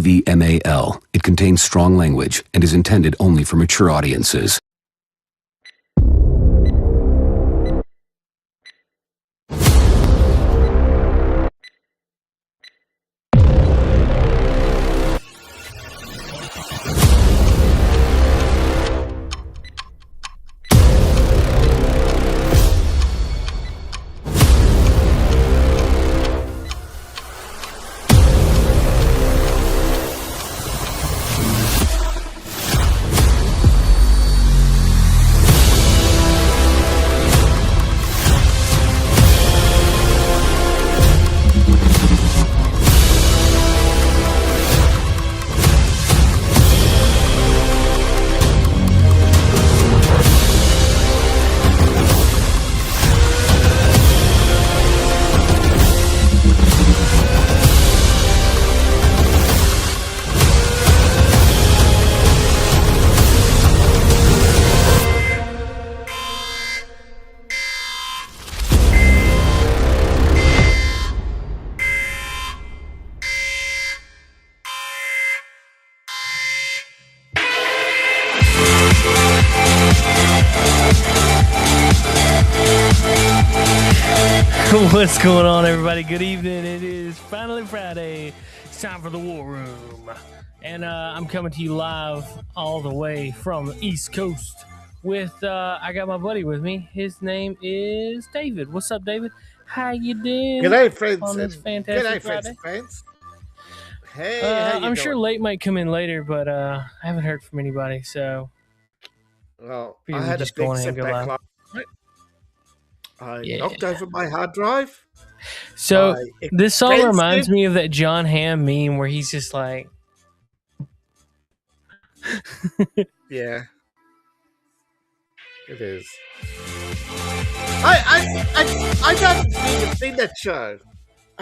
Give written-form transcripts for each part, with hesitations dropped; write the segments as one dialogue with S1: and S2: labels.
S1: TVMAL. It contains strong language and is intended only for mature audiences.
S2: What's going on, everybody? Good evening. It is finally Friday. It's time for the War Room. And I'm coming to you live all the way from the East Coast with, I got my buddy with me. His name is David. What's up, David? How you doing?
S3: G'day, friends.
S2: On this fantastic Friday?
S3: Friends. Hey, how you
S2: I'm
S3: doing?
S2: sure Late might come in later, but I haven't heard from anybody, so...
S3: Well,
S2: Figured
S3: I
S2: we'd
S3: had a
S2: just go
S3: big
S2: on ahead and go
S3: setback
S2: live.
S3: last night. I knocked over my hard drive.
S2: So,
S3: My
S2: this all
S3: expensive-
S2: reminds me of that John Hamm meme where he's just like...
S3: Yeah. It is. I haven't even seen that show.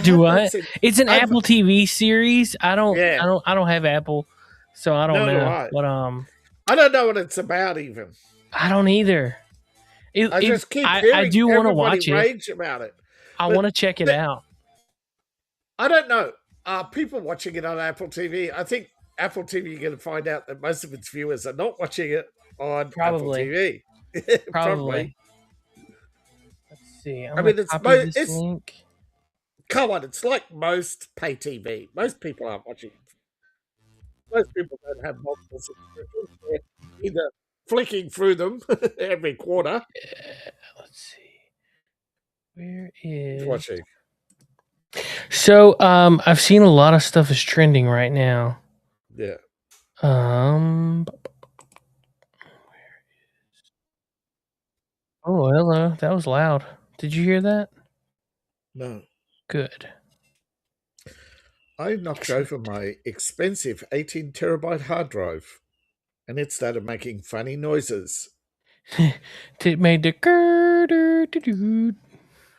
S2: Do
S3: have not
S2: what?
S3: seen-
S2: It's an
S3: I've-
S2: Apple TV series. I don't
S3: Yeah.
S2: have Apple, so I don't
S3: No,
S2: know.
S3: right.
S2: But
S3: I don't know what it's about even.
S2: I don't either.
S3: I just keep hearing
S2: I do want to
S3: everybody
S2: watch it.
S3: rage about it.
S2: I
S3: but-
S2: want to check it out.
S3: I don't know. People watching it on Apple TV. I think Apple TV, you're going to find out that most of its viewers are not watching it on
S2: Probably.
S3: Apple TV.
S2: Probably. Let's see.
S3: I mean, it's
S2: copy this
S3: it's-
S2: link.
S3: Come on, it's like most pay TV. Most people aren't watching it. Most people don't have multiple subscriptions. They're either flicking through them every quarter.
S2: Yeah, let's see. Where is
S3: Watching.
S2: So I've seen a lot of stuff is trending right now.
S3: Yeah.
S2: Where is? Oh, hello. That was loud. Did you hear that?
S3: No.
S2: Good.
S3: I knocked over my expensive 18 terabyte hard drive and it started making funny noises.
S2: It made the grrr-dur-dur-dur.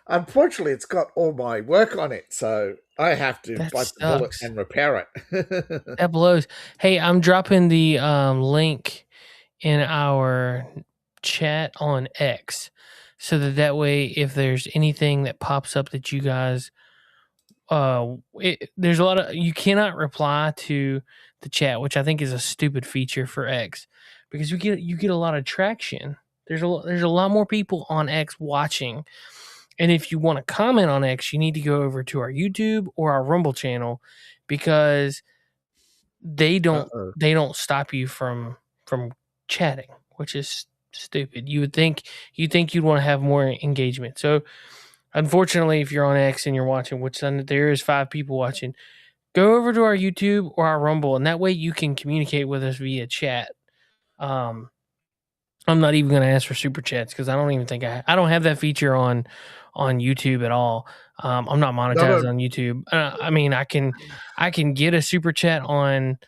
S3: Unfortunately, it's got all my work on it, so I have to
S2: That
S3: bite the bullet
S2: sucks.
S3: and repair it.
S2: That blows. Hey, I'm dropping the link in our chat on X, so that way, if there's anything that pops up that you guys, there's a lot of you cannot reply to the chat, which I think is a stupid feature for X, because you get a lot of traction. There's a lot more people on X watching. And if you want to comment on X, you need to go over to our YouTube or our Rumble channel, because they don't stop you from chatting, which is stupid. You'd think you'd want to have more engagement. So unfortunately, if you're on X and you're watching, which there is 5 people watching, go over to our YouTube or our Rumble, and that way you can communicate with us via chat. I'm not even going to ask for super chats because I don't even think I don't have that feature on YouTube at all. I'm not monetized on YouTube. I mean, I can get a super chat on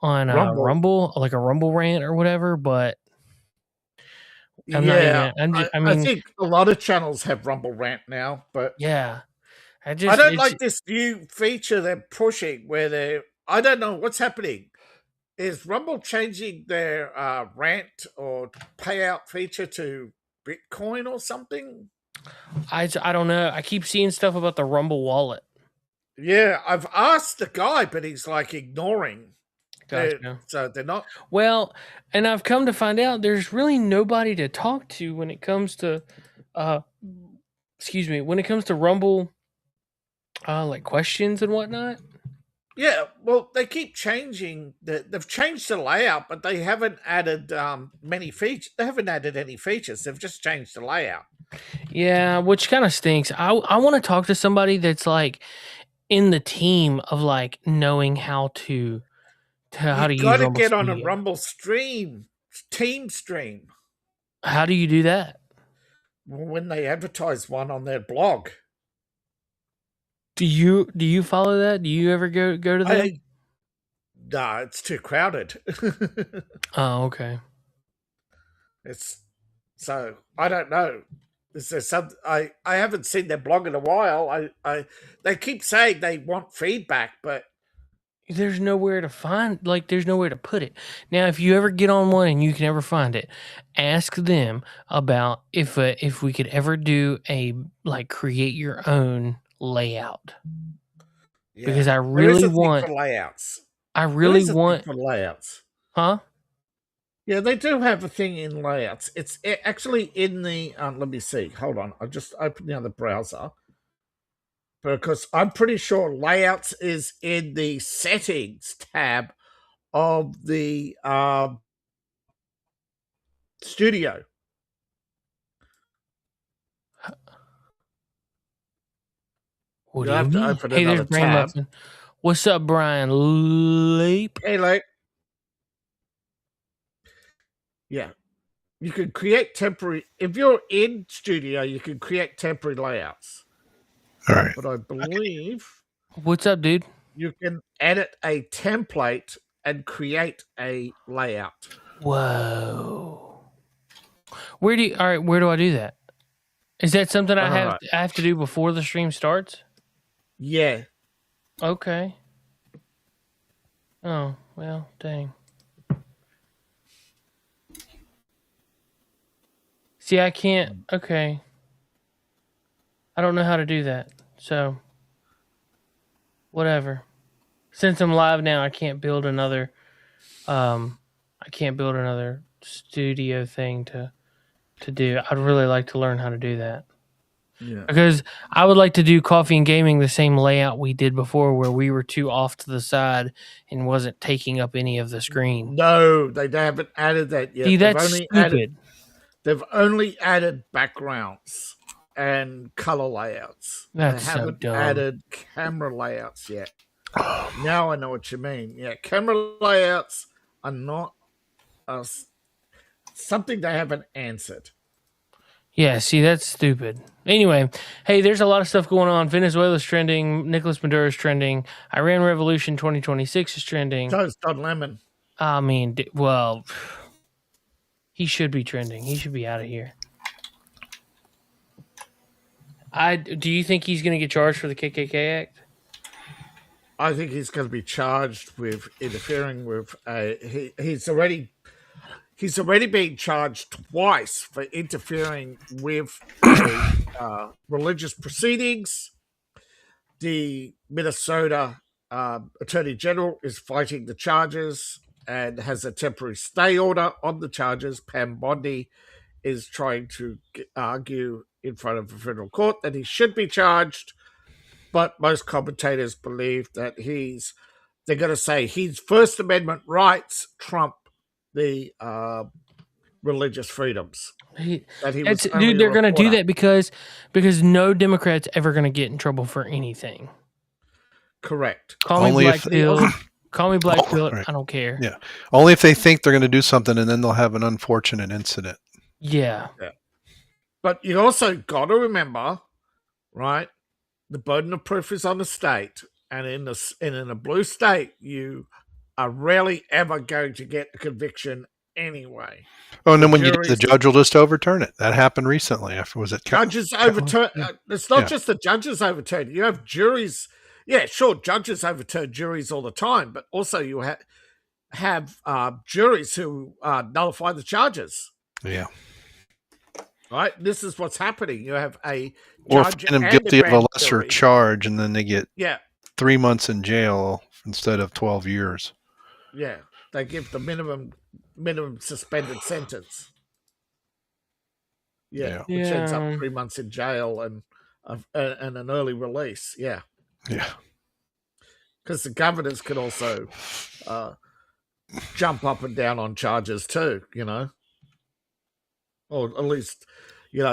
S2: Rumble, like a Rumble rant or whatever, but I'm not even.
S3: I think a lot of channels have Rumble rant now, but
S2: yeah, I
S3: don't like this new feature they're pushing where I don't know what's happening. Is Rumble changing their rant or payout feature to Bitcoin or something?
S2: I don't know. I keep seeing stuff about the Rumble wallet.
S3: Yeah, I've asked the guy, but he's like ignoring.
S2: Gotcha.
S3: So they're not.
S2: Well, and I've come to find out there's really nobody to talk to when it comes to, uh, when it comes to Rumble, like questions and whatnot.
S3: Yeah, well, they keep changing. They've changed the layout, but they haven't added many features. They haven't added any features. They've just changed the layout.
S2: Yeah, which kind of stinks. I want to talk to somebody that's like in the team of like knowing how to
S3: You
S2: use
S3: got to
S2: Rumble
S3: get on a
S2: Studio.
S3: Rumble team stream.
S2: How do you do that?
S3: When they advertise one on their blog.
S2: Do you follow that? Do you ever go to them?
S3: Nah, it's too crowded.
S2: Oh, okay.
S3: It's so I don't know. Is there some? I haven't seen their blog in a while. They keep saying they want feedback, but
S2: There's nowhere to find, like, there's nowhere to put it. Now, if you ever get on one and you can ever find it, ask them about if we could ever do a like create your own layout.
S3: yeah,
S2: Because I
S3: there is
S2: really
S3: a thing
S2: want,
S3: for layouts.
S2: I
S3: There
S2: really
S3: is a thing
S2: want,
S3: for layouts.
S2: huh?
S3: Yeah, they do have a thing in layouts. It's actually in the. Let me see. Hold on. I just opened the other browser because I'm pretty sure layouts is in the settings tab of the studio.
S2: What
S3: You
S2: do you
S3: have to
S2: mean?
S3: open
S2: Hey, there's
S3: another
S2: Brain
S3: tab.
S2: Muffin. What's up, Brian Leap?
S3: Hey, like, yeah, you can create temporary. If you're in studio, you can create temporary layouts.
S4: All right.
S3: But I believe
S2: What's up, dude?
S3: you can edit a template and create a layout.
S2: Whoa. Where do I do that? Is that something I have to do before the stream starts?
S3: Yeah.
S2: Okay. Oh, well, dang. See, I can't. Okay. I don't know how to do that. So, whatever. Since I'm live now, I can't build another studio thing to do. I'd really like to learn how to do that.
S3: Yeah.
S2: Because I would like to do Coffee and Gaming the same layout we did before, where we were too off to the side and wasn't taking up any of the screen.
S3: No, they haven't added that yet.
S2: See, that's stupid.
S3: They've only added backgrounds and color layouts.
S2: That's
S3: they
S2: so
S3: haven't
S2: dumb.
S3: added camera layouts yet. Now I know what you mean. Yeah, camera layouts are not something they haven't answered.
S2: Yeah, see, that's stupid. Anyway, hey, there's a lot of stuff going on. Venezuela's trending. Nicolas Maduro's trending. Iran Revolution 2026 is trending.
S3: So is Don Lemon.
S2: I mean, well, he should be trending. He should be out of here. Do you think he's going to get charged for the KKK Act?
S3: I think he's going to be charged with interfering with he's already been charged twice for interfering with religious proceedings. The Minnesota Attorney General is fighting the charges and has a temporary stay order on the charges. Pam Bondi is trying to argue in front of a federal court that he should be charged, but most commentators believe that they're going to say his First Amendment rights trump the religious freedoms.
S2: Dude, they're going to do that because no Democrat's ever going to get in trouble for anything.
S3: Correct.
S2: Call me Black Pill. Call me Black Pill.
S4: Right.
S2: I don't care.
S4: Yeah. Only if they think they're going to do something and then they'll have an unfortunate incident.
S2: Yeah.
S3: But you also got to remember, right? The burden of proof is on the state, and in a blue state, you are rarely ever going to get a conviction anyway.
S4: Oh, and then the judge will just overturn it. That happened recently. Was it
S3: judges overturn? It's not just the judges overturn. You have juries. Yeah, sure, judges overturn juries all the time, but also you have juries who nullify the charges.
S4: Yeah.
S3: Right. This is what's happening. You have a
S4: or
S3: judge
S4: find them guilty of a lesser charge, and then they get 3 months in jail instead of 12 years.
S3: Yeah, they give the minimum suspended sentence. Yeah, which ends up 3 months in jail and an early release. Yeah,
S4: Yeah.
S3: because the governors could also jump up and down on charges too, or at least,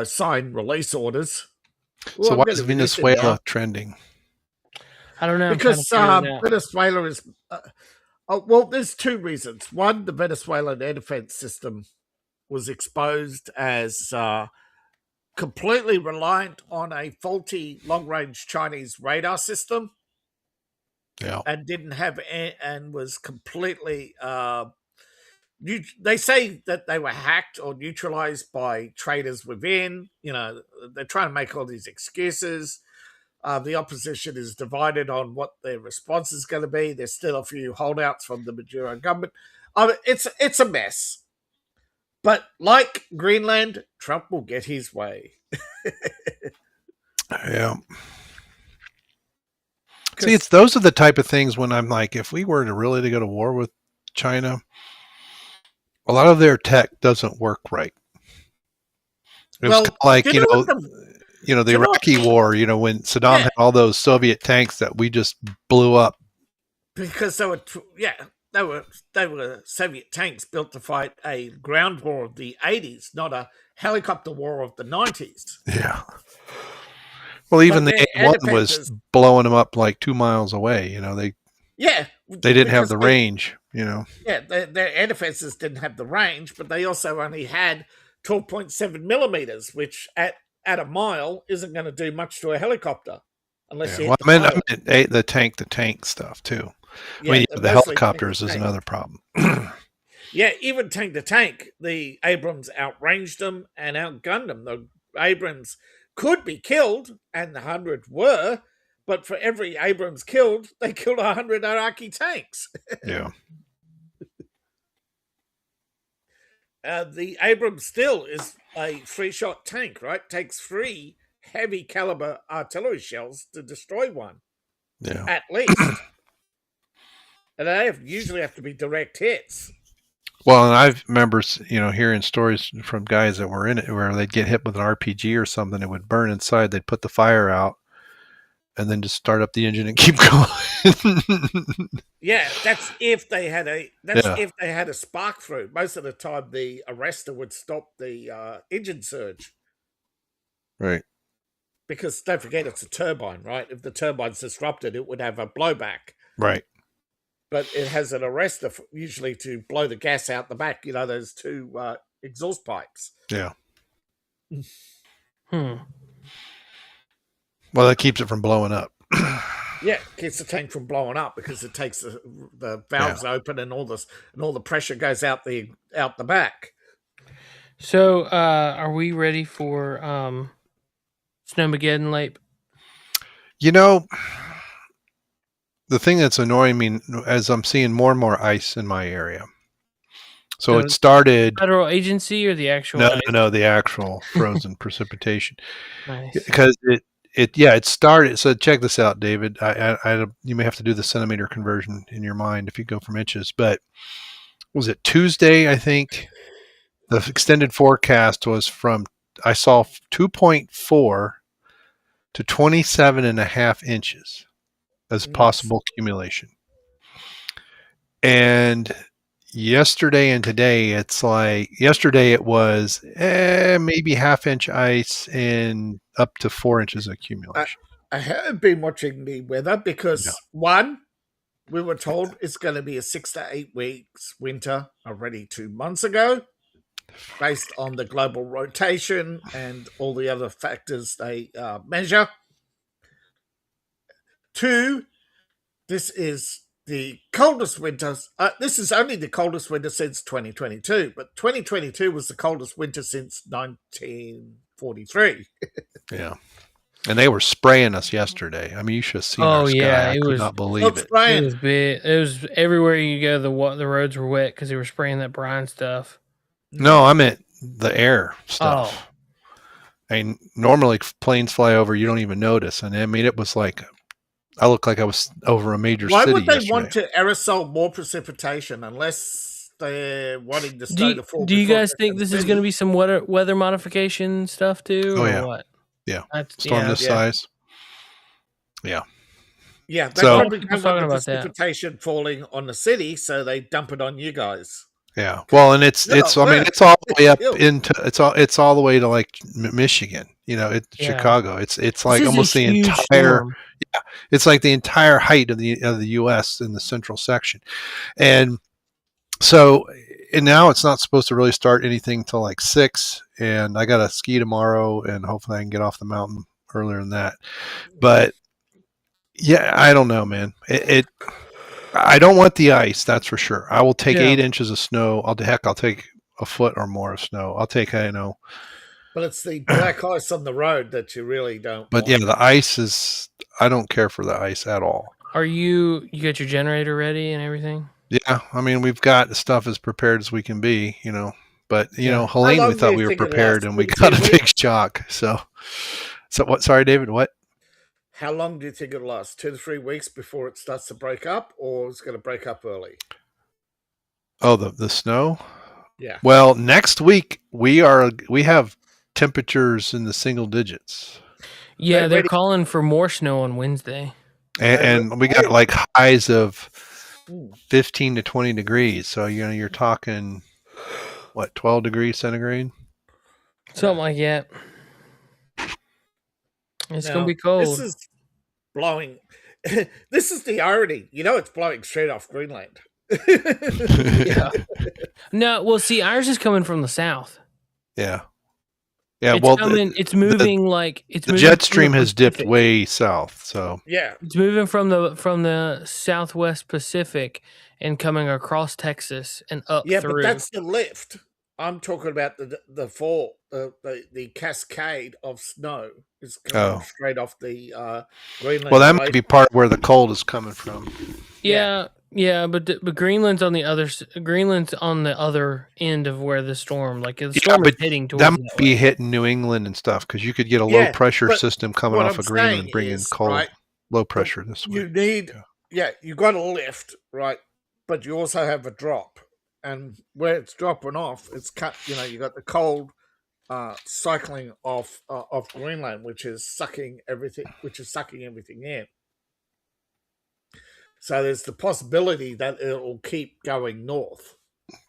S3: sign release orders. Well,
S4: So why is Venezuela trending?
S2: I don't know.
S3: Because Venezuela is... well, there's two reasons. One, the Venezuelan air defense system was exposed as completely reliant on a faulty long-range Chinese radar system.
S4: Yeah.
S3: And didn't have... and was completely... they say that they were hacked or neutralized by traitors within. They're trying to make all these excuses. The opposition is divided on what their response is going to be. There's still a few holdouts from the Maduro government. It's a mess. But like Greenland, Trump will get his way.
S4: Yeah. See, those are the type of things when I'm like, if we were to go to war with China, a lot of their tech doesn't work right. It was kind of like, the Iraqi war, when Saddam had all those Soviet tanks that we just blew up.
S3: Because they were Soviet tanks built to fight a ground war of the 80s, not a helicopter war of the 90s.
S4: Yeah. Well, even the A1 was blowing them up like 2 miles away. They didn't have the range. Yeah,
S3: their air defenses didn't have the range, but they also only had 12.7 millimeters, which at a mile isn't going to do much to a helicopter unless you.
S4: I meant the tank stuff too. Yeah, the helicopters is another problem.
S3: Yeah, even tank to tank, the Abrams outranged them and outgunned them. The Abrams could be killed, and the 100 were, but for every Abrams killed, they killed 100 Iraqi tanks.
S4: Yeah.
S3: The Abrams still is a 3-shot tank, right? Takes 3 heavy caliber artillery shells to destroy one.
S4: Yeah.
S3: At least. And they usually have to be direct hits.
S4: Well, and I remember, hearing stories from guys that were in it where they'd get hit with an RPG or something, it would burn inside. They'd put the fire out and then just start up the engine and keep going.
S3: Yeah, that's if they had a spark through. Most of the time, the arrestor would stop the engine surge.
S4: Right.
S3: Because don't forget, it's a turbine, right? If the turbine's disrupted, it would have a blowback.
S4: Right.
S3: But it has an arrestor usually to blow the gas out the back. Those 2 exhaust pipes.
S4: Yeah.
S2: Hmm.
S4: Well, that keeps it from blowing up.
S3: Yeah, keeps the tank from blowing up because it takes the valves open and all the pressure goes out the back.
S2: So, are we ready for Snowmageddon, Lape?
S4: The thing that's annoying me as I'm seeing more and more ice in my area. So it started
S2: federal agency or the actual?
S4: No, the actual frozen precipitation.
S2: Nice.
S4: Because it started. So check this out, David. You may have to do the centimeter conversion in your mind if you go from inches. But was it Tuesday? I think the extended forecast was I saw 2.4 to 27.5 inches as possible accumulation. And yesterday and today, it's like yesterday it was maybe half-inch ice and up to 4 inches accumulation.
S3: I have been watching the weather because one, we were told it's going to be a 6 to 8 weeks winter already 2 months ago, based on the global rotation and all the other factors they measure. 2, this is the coldest winter. This is only the coldest winter since 2022, but 2022 was the coldest winter since 1943.
S4: Yeah. And they were spraying us yesterday. I mean, you should have seen our sky. I could not believe it.
S2: It was big. It was everywhere you go. The roads were wet because they were spraying that brine stuff.
S4: No, I meant the air stuff. Oh. And normally planes fly over, you don't even notice. And I mean, it was like I looked like I was over a major
S3: Why
S4: city
S3: would they
S4: yesterday.
S3: want to aerosol more precipitation unless they're wanting the
S2: Do
S3: snow
S2: you,
S3: to fall?
S2: do you
S3: before it
S2: guys
S3: gets
S2: think
S3: the
S2: this is
S3: city?
S2: going to be some weather modification stuff too,
S4: Oh,
S2: or
S4: yeah.
S2: what?
S4: Yeah.
S2: That's,
S4: Storm this
S3: Yeah.
S4: size. Yeah.
S3: Yeah, they
S4: So-
S3: probably
S2: People
S3: don't want the
S2: talking about that.
S3: precipitation falling on the city, so they dump it on you guys.
S4: Yeah. Well, and it's
S3: You're not
S4: I mean,
S3: worth
S4: it's all the way up
S3: Ew.
S4: into it's all the way to like Michigan. You know,
S2: Yeah.
S4: Chicago. It's
S2: This
S4: like
S2: is a
S4: almost the
S2: huge
S4: entire.
S2: storm.
S4: It's like the entire height of the U.S. in the central section, and so and now it's not supposed to really start anything till like 6. And I got to ski tomorrow, and hopefully I can get off the mountain earlier than that. But yeah, I don't know, man. I don't want the ice. That's for sure. I will take
S2: Yeah.
S4: 8 inches of snow. I'll take a foot or more of snow. I'll take
S3: But it's the black ice on the road that you really don't
S4: But
S3: want.
S4: yeah, the ice is. I don't care for the ice at all.
S2: Are you got your generator ready and everything?
S4: Yeah, I mean we've got the stuff as prepared as we can be, But
S2: Yeah.
S4: Helene,
S3: long
S4: we
S3: do
S4: thought
S3: you
S4: we were
S3: think it
S4: prepared,
S3: lasts?
S4: and we
S3: 2
S4: got a
S3: weeks?
S4: big shock. So what? Sorry, David. What?
S3: How long do you think it'll last? 2 to 3 weeks before it starts to break up, or it's going to break up early?
S4: Oh, the snow.
S3: Yeah.
S4: Well, next week we have temperatures in the single digits,
S2: Yeah, they're
S3: ready-
S2: calling for more snow on Wednesday.
S4: and we got like highs of
S3: Mm.
S4: 15 to 20 degrees. So you're talking what, 12 degrees centigrade?
S2: Something like that. It's
S3: Now,
S2: gonna be cold.
S3: This is blowing. This is the irony. It's blowing straight off Greenland.
S2: Yeah. No, well, see, ours is coming from the south.
S4: Yeah. Yeah.
S2: It's
S4: Well,
S2: coming. It's moving like it's
S4: the
S2: moving
S4: jet
S2: from
S4: stream
S2: the
S4: has dipped
S2: Pacific.
S4: way south. So
S3: Yeah.
S2: It's moving from the Southwest Pacific and coming across Texas and up
S3: Yeah,
S2: through.
S3: but that's the lift. I'm talking about the fall, the cascade of snow is coming
S4: Oh.
S3: straight off the Greenland.
S4: well, that might
S3: ice.
S4: be part of where the cold is coming from.
S2: Yeah, but Greenland's on the other end of where the storm, like the storm is
S4: but
S2: hitting towards
S4: That
S2: that
S4: might be
S2: way.
S4: hitting New England and stuff because you could get a
S3: Yeah,
S4: low pressure
S3: but
S4: system coming
S3: what
S4: off
S3: I'm
S4: of Greenland,
S3: saying
S4: bringing
S3: is,
S4: cold,
S3: right,
S4: low pressure this way.
S3: You need, you got a lift, right? But you also have a drop, and where it's dropping off, it's cut. You got the cold cycling off Greenland, which is sucking everything in. So there's the possibility that it'll keep going north.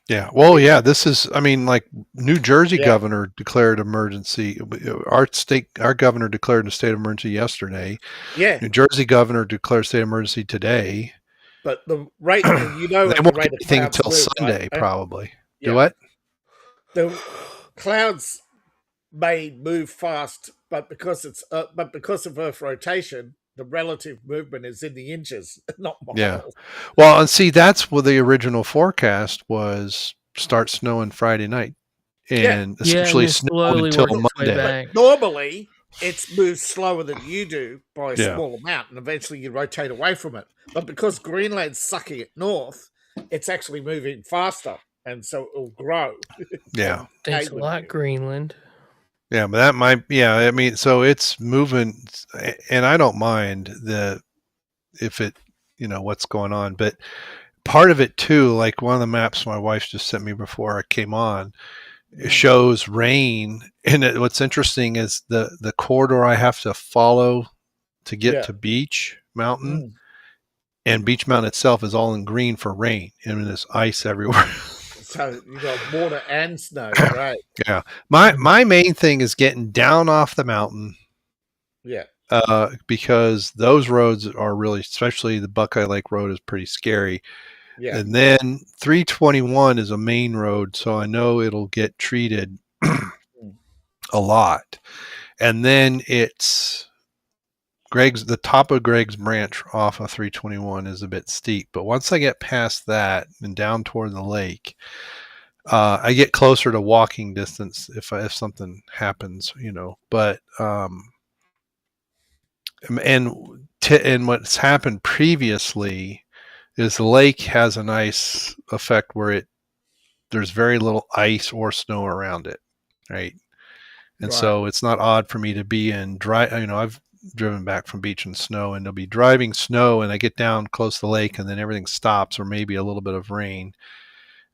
S4: Yeah. Well, yeah. This is. I mean, like New Jersey
S3: Yeah.
S4: governor declared emergency. Our governor declared a state of emergency yesterday.
S3: Yeah,
S4: New Jersey governor declared state of emergency today.
S3: but the rate,
S4: They
S3: the
S4: won't
S3: rate
S4: get
S3: of
S4: anything
S3: clouds
S4: until
S3: move,
S4: Sunday,
S3: right?
S4: probably.
S3: Yeah.
S4: Do what?
S3: The clouds may move fast, but because of Earth rotation, the relative movement is in the inches, not miles.
S4: Yeah. Well, and see, that's what the original forecast was: start snowing Friday night, and essentially
S2: and
S4: snow
S2: slowly
S4: until
S2: work its way
S4: Monday.
S2: back.
S3: Normally, it's moved slower than you do by a
S4: Yeah.
S3: small amount, and eventually you rotate away from it. But because Greenland's sucking it north, it's actually moving faster, and so it'll grow.
S4: Yeah.
S2: Thanks a
S3: Hey,
S2: lot,
S3: with
S2: Greenland.
S4: Yeah, but that might. Yeah, I mean, so it's moving, and I don't mind if it, what's going on, but part of it too, like one of the maps my wife just sent me before I came on, it shows rain, and what's interesting is the corridor I have to follow to get
S3: Yeah.
S4: to Beach Mountain,
S3: Mm.
S4: and Beach Mountain itself is all in green for rain. I mean, there's ice everywhere.
S3: So you got water and snow, right?
S4: Yeah, my main thing is getting down off the mountain.
S3: Yeah.
S4: Because those roads are really, especially the Buckeye Lake Road, is pretty scary.
S3: Yeah.
S4: And then 321 is a main road, so I know it'll get treated a lot. And then it's the top of Greg's Branch off of 321 is a bit steep. But once I get past that and down toward the lake, I get closer to walking distance if something happens, But and what's happened previously is the lake has a nice effect where there's very little ice or snow around it, right? And so it's not odd for me to be in dry. driven back from beach and snow, and they'll be driving snow, and I get down close to the lake, and then everything stops, or maybe a little bit of rain.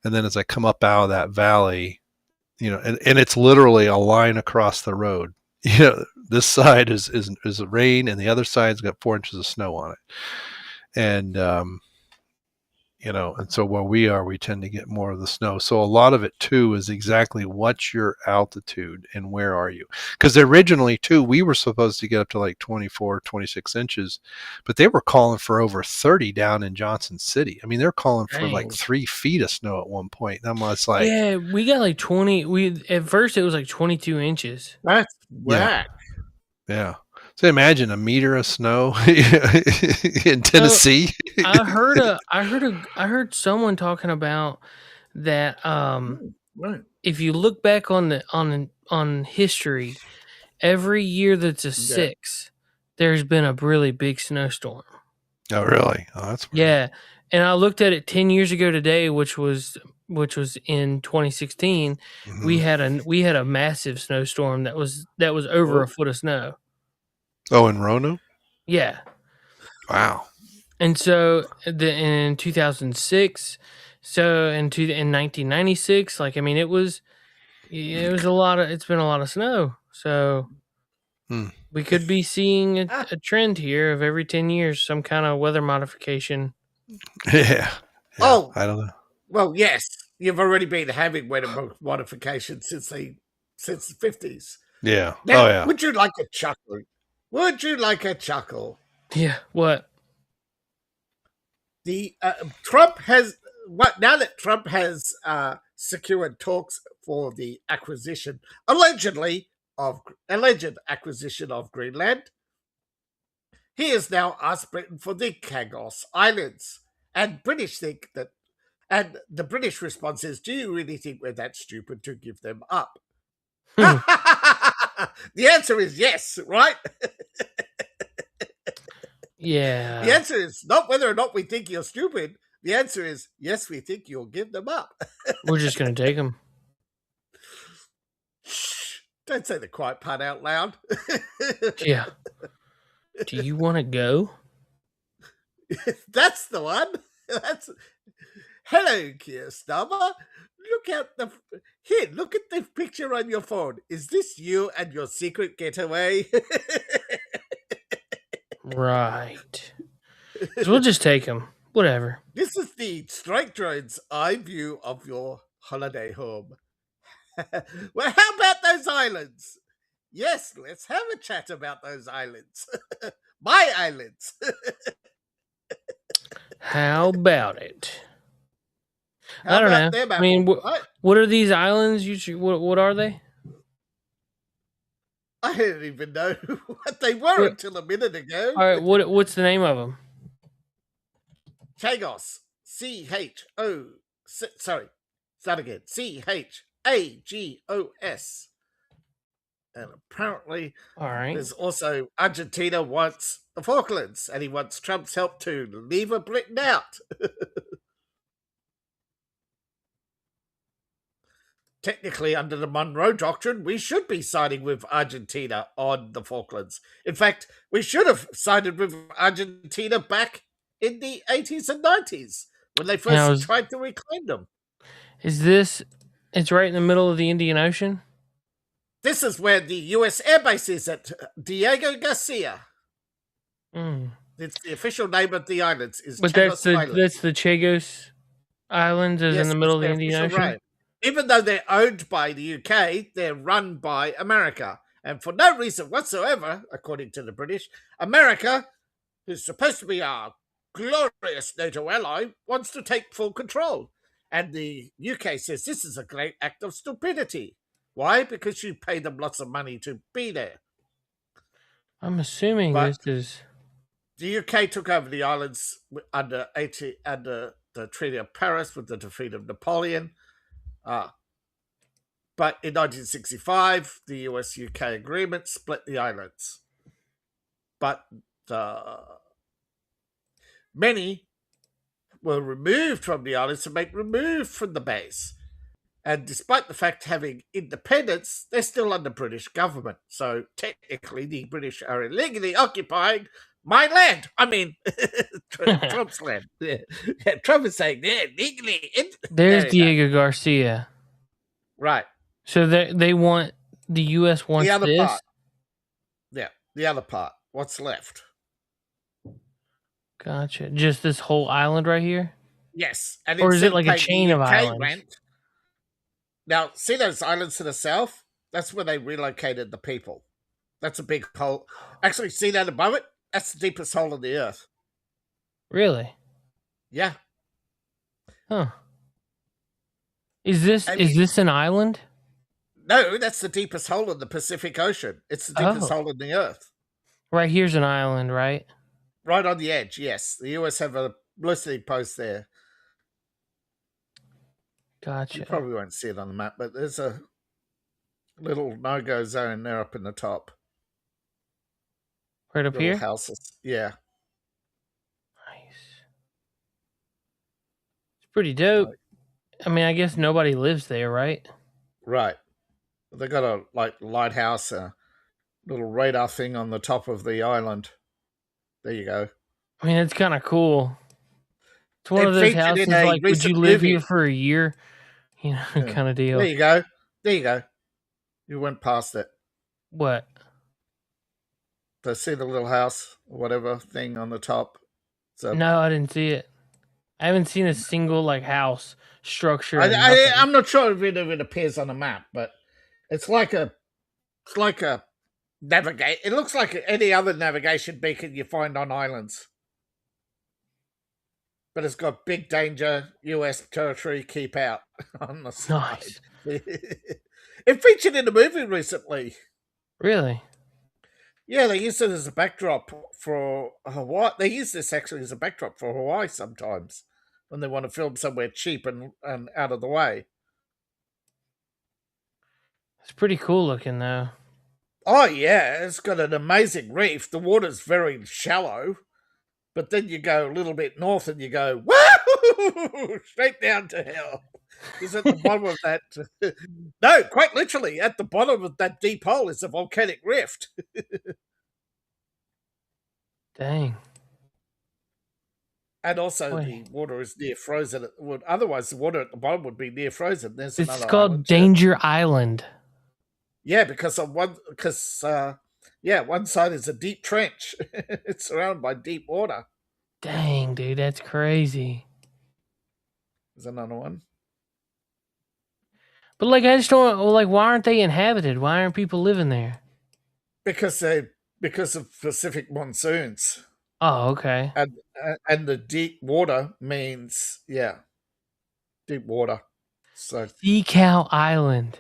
S4: And then as I come up out of that valley, and it's literally a line across the road. This side is rain, and the other side's got 4 inches of snow on it. And and so where we are, we tend to get more of the snow. So a lot of it too is exactly what's your altitude and where are you? Because originally too, we were supposed to get up to like 24, 26 inches, but they were calling for over 30 down in Johnson City. I mean, they're calling for like 3 feet of snow at one point. And I'm just like,
S2: yeah, we got like 20. At first it was like 22 inches.
S3: That's whack.
S4: Yeah. So imagine a meter of snow in Tennessee.
S2: I heard someone talking about that.
S3: Right.
S2: If you look back on history, every year that's a 6, there's been a really big snowstorm.
S4: Oh, really? Oh, that's weird.
S2: Yeah. And I looked at it 10 years ago today, which was in 2016.
S4: Mhm.
S2: We had a massive snowstorm that was over a foot of snow.
S4: Oh, in Roanoke?
S2: Yeah.
S4: Wow.
S2: And so in 2006, so in 1996, like, I mean, it was it's been a lot of snow. So we could be seeing a trend here of every 10 years, some kind of weather modification.
S4: Yeah.
S3: Oh,
S4: I don't know.
S3: Well, yes, you've already been having weather modification since the 50s.
S4: Yeah.
S3: Now,
S4: Oh, yeah.
S3: Would you like a chuckle? Would you like a chuckle?
S2: Yeah. What?
S3: The Trump has now that Trump has secured talks for the alleged acquisition of Greenland. He has now asked Britain for the Chagos Islands, and the British response is, "Do you really think we're that stupid to give them up?" The answer is yes, right?
S2: Yeah.
S3: The answer is not whether or not we think you're stupid. The answer is yes, we think you'll give them up.
S2: We're just going to take them.
S3: Shh, don't say the quiet part out loud.
S2: Yeah. Do you want to go?
S3: That's the one. Hello, Keir Starmer. Look at the picture on your phone. Is this you and your secret getaway?
S2: Right. So we'll just take them. Whatever.
S3: This is the strike drone's eye view of your holiday home. Well, how about those islands? Yes, let's have a chat about those islands. My islands.
S2: How about it? I don't know.
S3: Them,
S2: I mean,
S3: what?
S2: What are these islands? What are they?
S3: I didn't even know what they were until a minute ago.
S2: All right, what's the name of them?
S3: Chagos. Sorry. Start again. Chagos. And apparently,
S2: All right.
S3: there's also Argentina wants the Falklands, and he wants Trump's help to leave Britain out. Technically, under the Monroe Doctrine, we should be siding with Argentina on the Falklands. In fact, we should have sided with Argentina back in the 80s and 90s when they first tried to reclaim them.
S2: It's right in the middle of the Indian Ocean?
S3: This is where the U.S. Air Base is at Diego Garcia. It's the official name of the islands.
S2: But that's the Chagos Islands is in the middle of the Indian Ocean?
S3: Right. Even though they're owned by the UK, they're run by America. And for no reason whatsoever, according to the British, America, who's supposed to be our glorious NATO ally, wants to take full control. And the UK says this is a great act of stupidity. Why? Because you pay them lots of money to be there.
S2: I'm assuming this is...
S3: The UK took over the islands under the Treaty of Paris with the defeat of Napoleon. But in 1965, the US-UK agreement split the islands. But many were removed from the islands to make removed from the base. And despite the fact having independence, they're still under British government. So technically, the British are illegally occupying my land. I mean, Trump's land. Yeah. Trump is saying they're legally.
S2: There's Diego Garcia.
S3: Right.
S2: So they want the U.S. wants
S3: The other
S2: this.
S3: part. Yeah, the other part. What's left?
S2: Gotcha. Just this whole island right here?
S3: Yes. And
S2: or is
S3: instead
S2: it like a
S3: paying
S2: chain
S3: the
S2: of
S3: UK
S2: islands?
S3: rent, now, see those islands to the south? That's where they relocated the people. That's a big hole. Actually, see that above it? That's the deepest hole in the earth.
S2: Really?
S3: Yeah.
S2: Huh. Is this an island?
S3: No, that's the deepest hole in the Pacific Ocean. It's the deepest hole in the earth.
S2: Right here's an island, right?
S3: Right on the edge, yes. The US have a listening post there.
S2: Gotcha.
S3: You probably won't see it on the map, but there's a little no-go zone there up in the top.
S2: Right up
S3: little
S2: here?
S3: Houses. Yeah.
S2: Nice. It's pretty dope. I mean, I guess nobody lives there, right?
S3: Right. They got a lighthouse, a little radar thing on the top of the island. There you go.
S2: I mean, it's kind of cool. It's one of those houses like, would you live here for a year? You know, kind of deal.
S3: There you go. There you go. You went past it.
S2: What?
S3: To see the little house or whatever thing on the top. So
S2: no, I didn't see it. I haven't seen a single house structure.
S3: I'm not sure if it appears on a map, but it's like a navigate. It looks like any other navigation beacon you find on islands. But it's got big danger, US territory, keep out on the side.
S2: Nice.
S3: It featured in a movie recently.
S2: Really?
S3: Yeah, they use it as a backdrop for Hawaii. They use this actually as a backdrop for Hawaii sometimes when they want to film somewhere cheap and out of the way.
S2: It's pretty cool looking, though.
S3: Oh, yeah. It's got an amazing reef. The water's very shallow. But then you go a little bit north and you go, woo! Straight down to hell. Is at the bottom of that. No, quite literally, at the bottom of that deep hole is a volcanic rift.
S2: Dang.
S3: And also, the water is near frozen. Otherwise, the water at the bottom would be near frozen. There's
S2: it's called Danger Island.
S3: Yeah, because one side is a deep trench. It's surrounded by deep water.
S2: Dang, dude, that's crazy.
S3: There's another one.
S2: But I just don't why aren't they inhabited? Why aren't people living there?
S3: Because of Pacific monsoons.
S2: Oh, okay.
S3: And the deep water means deep water. So
S2: Sea Cow Island.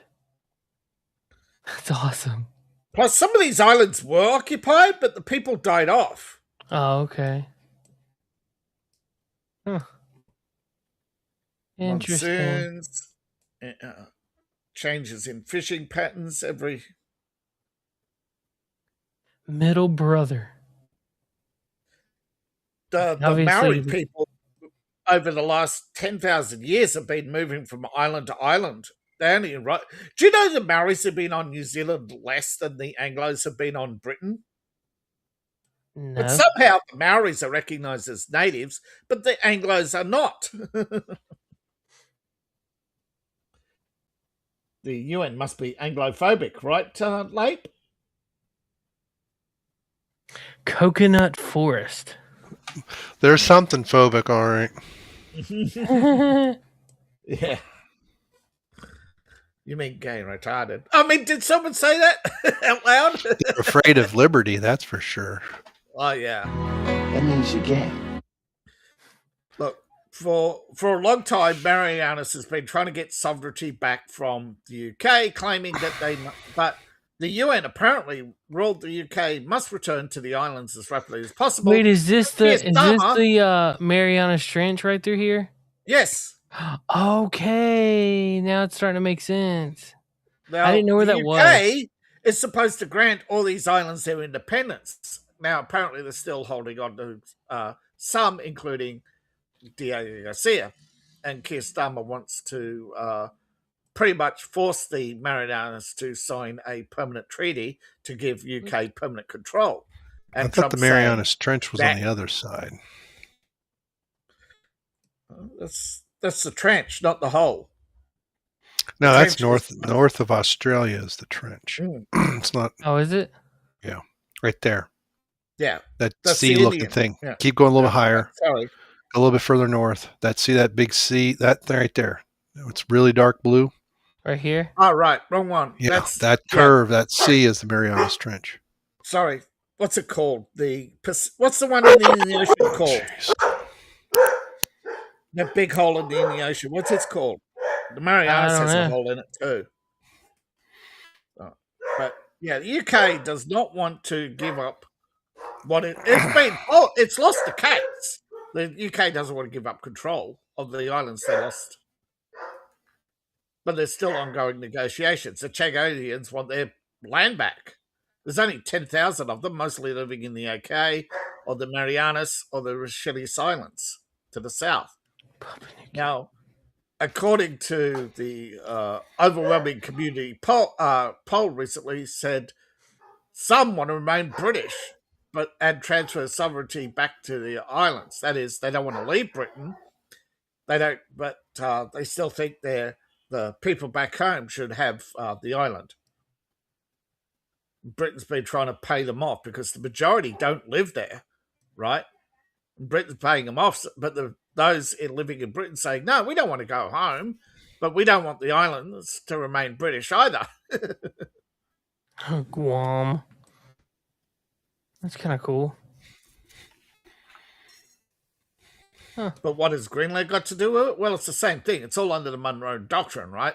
S2: That's awesome.
S3: Plus, some of these islands were occupied, but the people died off.
S2: Oh, okay. Huh. Interesting.
S3: Monsoons, changes in fishing patterns every...
S2: Middle brother.
S3: The Maori people over the last 10,000 years have been moving from island to island. They only Do you know the Maoris have been on New Zealand less than the Anglos have been on Britain?
S2: No.
S3: But somehow the Maoris are recognised as natives, but the Anglos are not. The UN must be Anglophobic, right, Lape?
S2: Coconut Forest.
S4: There's something phobic, all right.
S3: Yeah. You mean gay and retarded? I mean, did someone say that out loud?
S4: They're afraid of liberty, that's for sure.
S3: Oh, yeah.
S5: That means you're gay.
S3: Look, for a long time, Marianas has been trying to get sovereignty back from the UK, claiming that but the UN apparently ruled the UK must return to the islands as rapidly as possible.
S2: Wait, is this the Marianas Trench right through here?
S3: Yes.
S2: Okay, now it's starting to make sense.
S3: Now,
S2: I didn't know where that was.
S3: The UK is supposed to grant all these islands their independence. Now, apparently, they're still holding on to some, including Diego Garcia. And Keir Starmer wants to pretty much forced the Marianas to sign a permanent treaty to give UK permanent control. And
S4: I thought the
S3: Trump's
S4: Marianas
S3: saying,
S4: Trench was on the other side.
S3: that's the trench, not the hole.
S4: No,
S3: The
S4: that's
S3: trench
S4: north of Australia is the trench. It's not.
S2: Oh, is it?
S4: Yeah, right there.
S3: Yeah,
S4: That
S3: that's
S4: sea-looking
S3: Indian.
S4: thing.
S3: Yeah.
S4: Keep going a little higher.
S3: Sorry.
S4: A little bit further north. See that big sea? That right there. It's really dark blue.
S2: Right here?
S3: Oh, right. Wrong one.
S4: Yeah, that curve, that sea is the Marianas Trench.
S3: Sorry. What's it called? What's the one in the Indian Ocean called? That big hole in the Indian Ocean. What's it called? The Marianas has a hole in it too. But yeah, the UK does not want to give up it's lost the case. The UK doesn't want to give up control of the islands they lost. But there's still ongoing negotiations. The Chagosians want their land back. There's only 10,000 of them, mostly living in the UK or the Marianas or the Seychelles Islands to the south. Now, according to the overwhelming community poll recently, said some want to remain British and transfer sovereignty back to the islands. That is, they don't want to leave Britain. They don't, but they still think the people back home should have the island. Britain's been trying to pay them off because the majority don't live there, right? Britain's paying them off, but those living in Britain saying, no, we don't want to go home, but we don't want the islands to remain British either.
S2: Guam. That's kind of cool. Huh.
S3: But what has Greenland got to do with it? Well, it's the same thing. It's all under the Monroe Doctrine, right?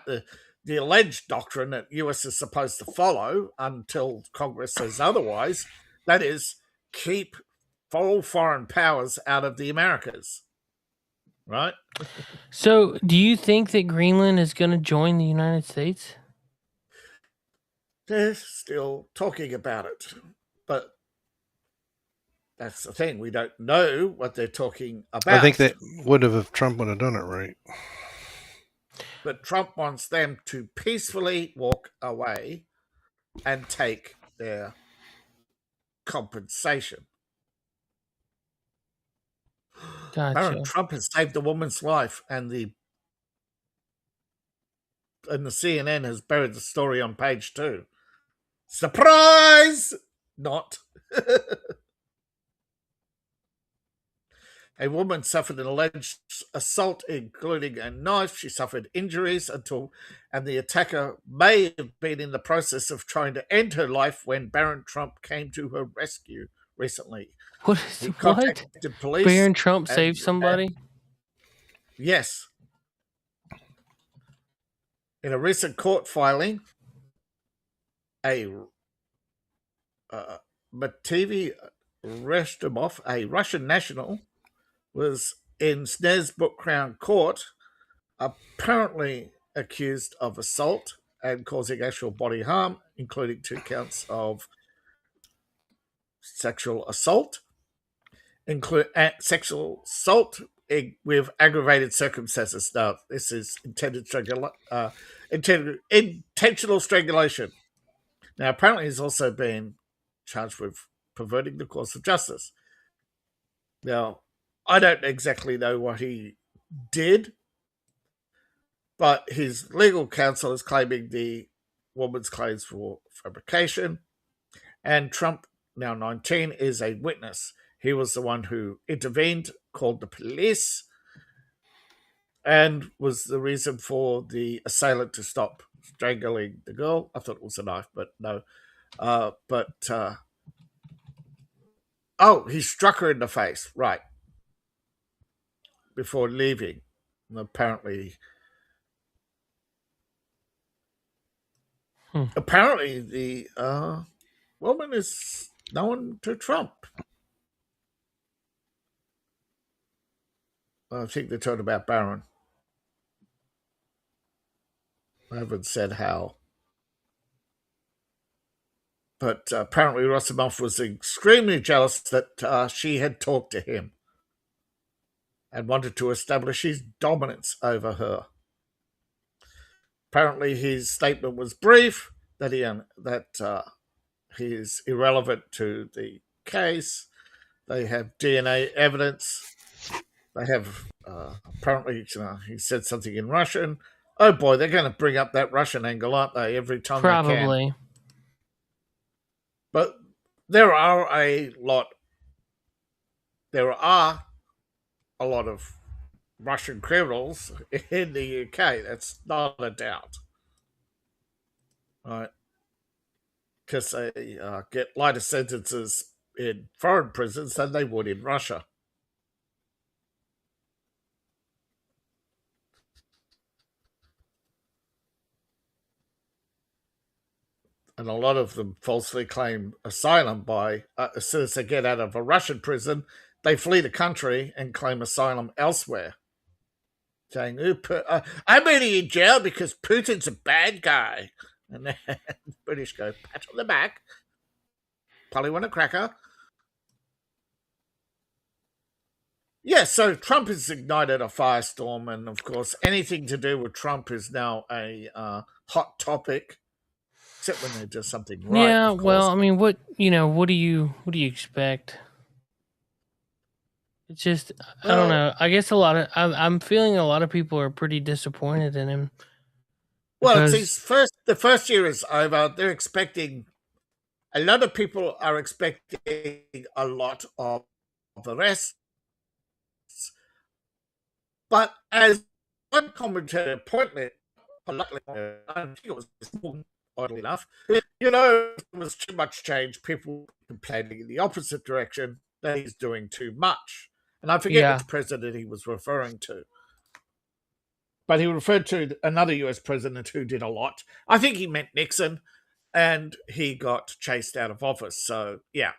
S3: The alleged doctrine that US is supposed to follow until Congress says otherwise. That is, keep all foreign powers out of the Americas, right?
S2: So, do you think that Greenland is going to join the United States?
S3: They're still talking about it, but that's the thing. We don't know what they're talking about.
S4: I think that would have if Trump would have done it right.
S3: But Trump wants them to peacefully walk away and take their compensation.
S2: Gotcha.
S3: Baron Trump has saved a woman's life, and the CNN has buried the story on page 2. Surprise! Not. A woman suffered an alleged assault, including a knife. She suffered injuries and the attacker may have been in the process of trying to end her life when Baron Trump came to her rescue recently.
S2: What?
S3: Police.
S2: Baron Trump saved somebody?
S3: Yes. In a recent court filing, a Matvey Restomov, a Russian national, was in Snezbuk Crown Court, apparently accused of assault and causing actual bodily harm, including 2 counts of sexual assault, with aggravated circumstances. Now, this is intentional strangulation. Now, apparently he's also been charged with perverting the course of justice. Now, I don't exactly know what he did, but his legal counsel is claiming the woman's claims for fabrication, and Trump, now 19, is a witness. He was the one who intervened, called the police, and was the reason for the assailant to stop strangling the girl. I thought it was a knife, but no. He struck her in the face, right, before leaving. And apparently the woman is known to Trump. I think they talked about Barron. I haven't said how. But apparently Rosimov was extremely jealous that she had talked to him and wanted to establish his dominance over her. apparently his statement was brief, that he is irrelevant to the case. They have DNA evidence. They have apparently he said something in Russian. Oh boy, they're going to bring up that Russian angle, aren't they? Every time they can.
S2: Probably.
S3: But there are a lot of Russian criminals in the UK. That's not a doubt, right? Because they get lighter sentences in foreign prisons than they would in Russia. And a lot of them falsely claim asylum by, as soon as they get out of a Russian prison, they flee the country and claim asylum elsewhere. Saying, I'm only in jail because Putin's a bad guy. And then the British go, pat on the back, probably want a cracker. Yeah, so Trump has ignited a firestorm, and of course, anything to do with Trump is now a hot topic. Except when they do something right.
S2: Yeah,
S3: of course.
S2: well, I mean, what do you expect? It's just I don't know. I guess I'm feeling a lot of people are pretty disappointed in him.
S3: Well, the first year is over. They're expecting a lot of people are expecting a lot of the rest. But as one commentator pointed, politely, I think it was oddly enough, there was too much change. People complaining in the opposite direction that he's doing too much. And I forget which president he was referring to. But he referred to another US president who did a lot. I think he meant Nixon, and he got chased out of office. So, yeah.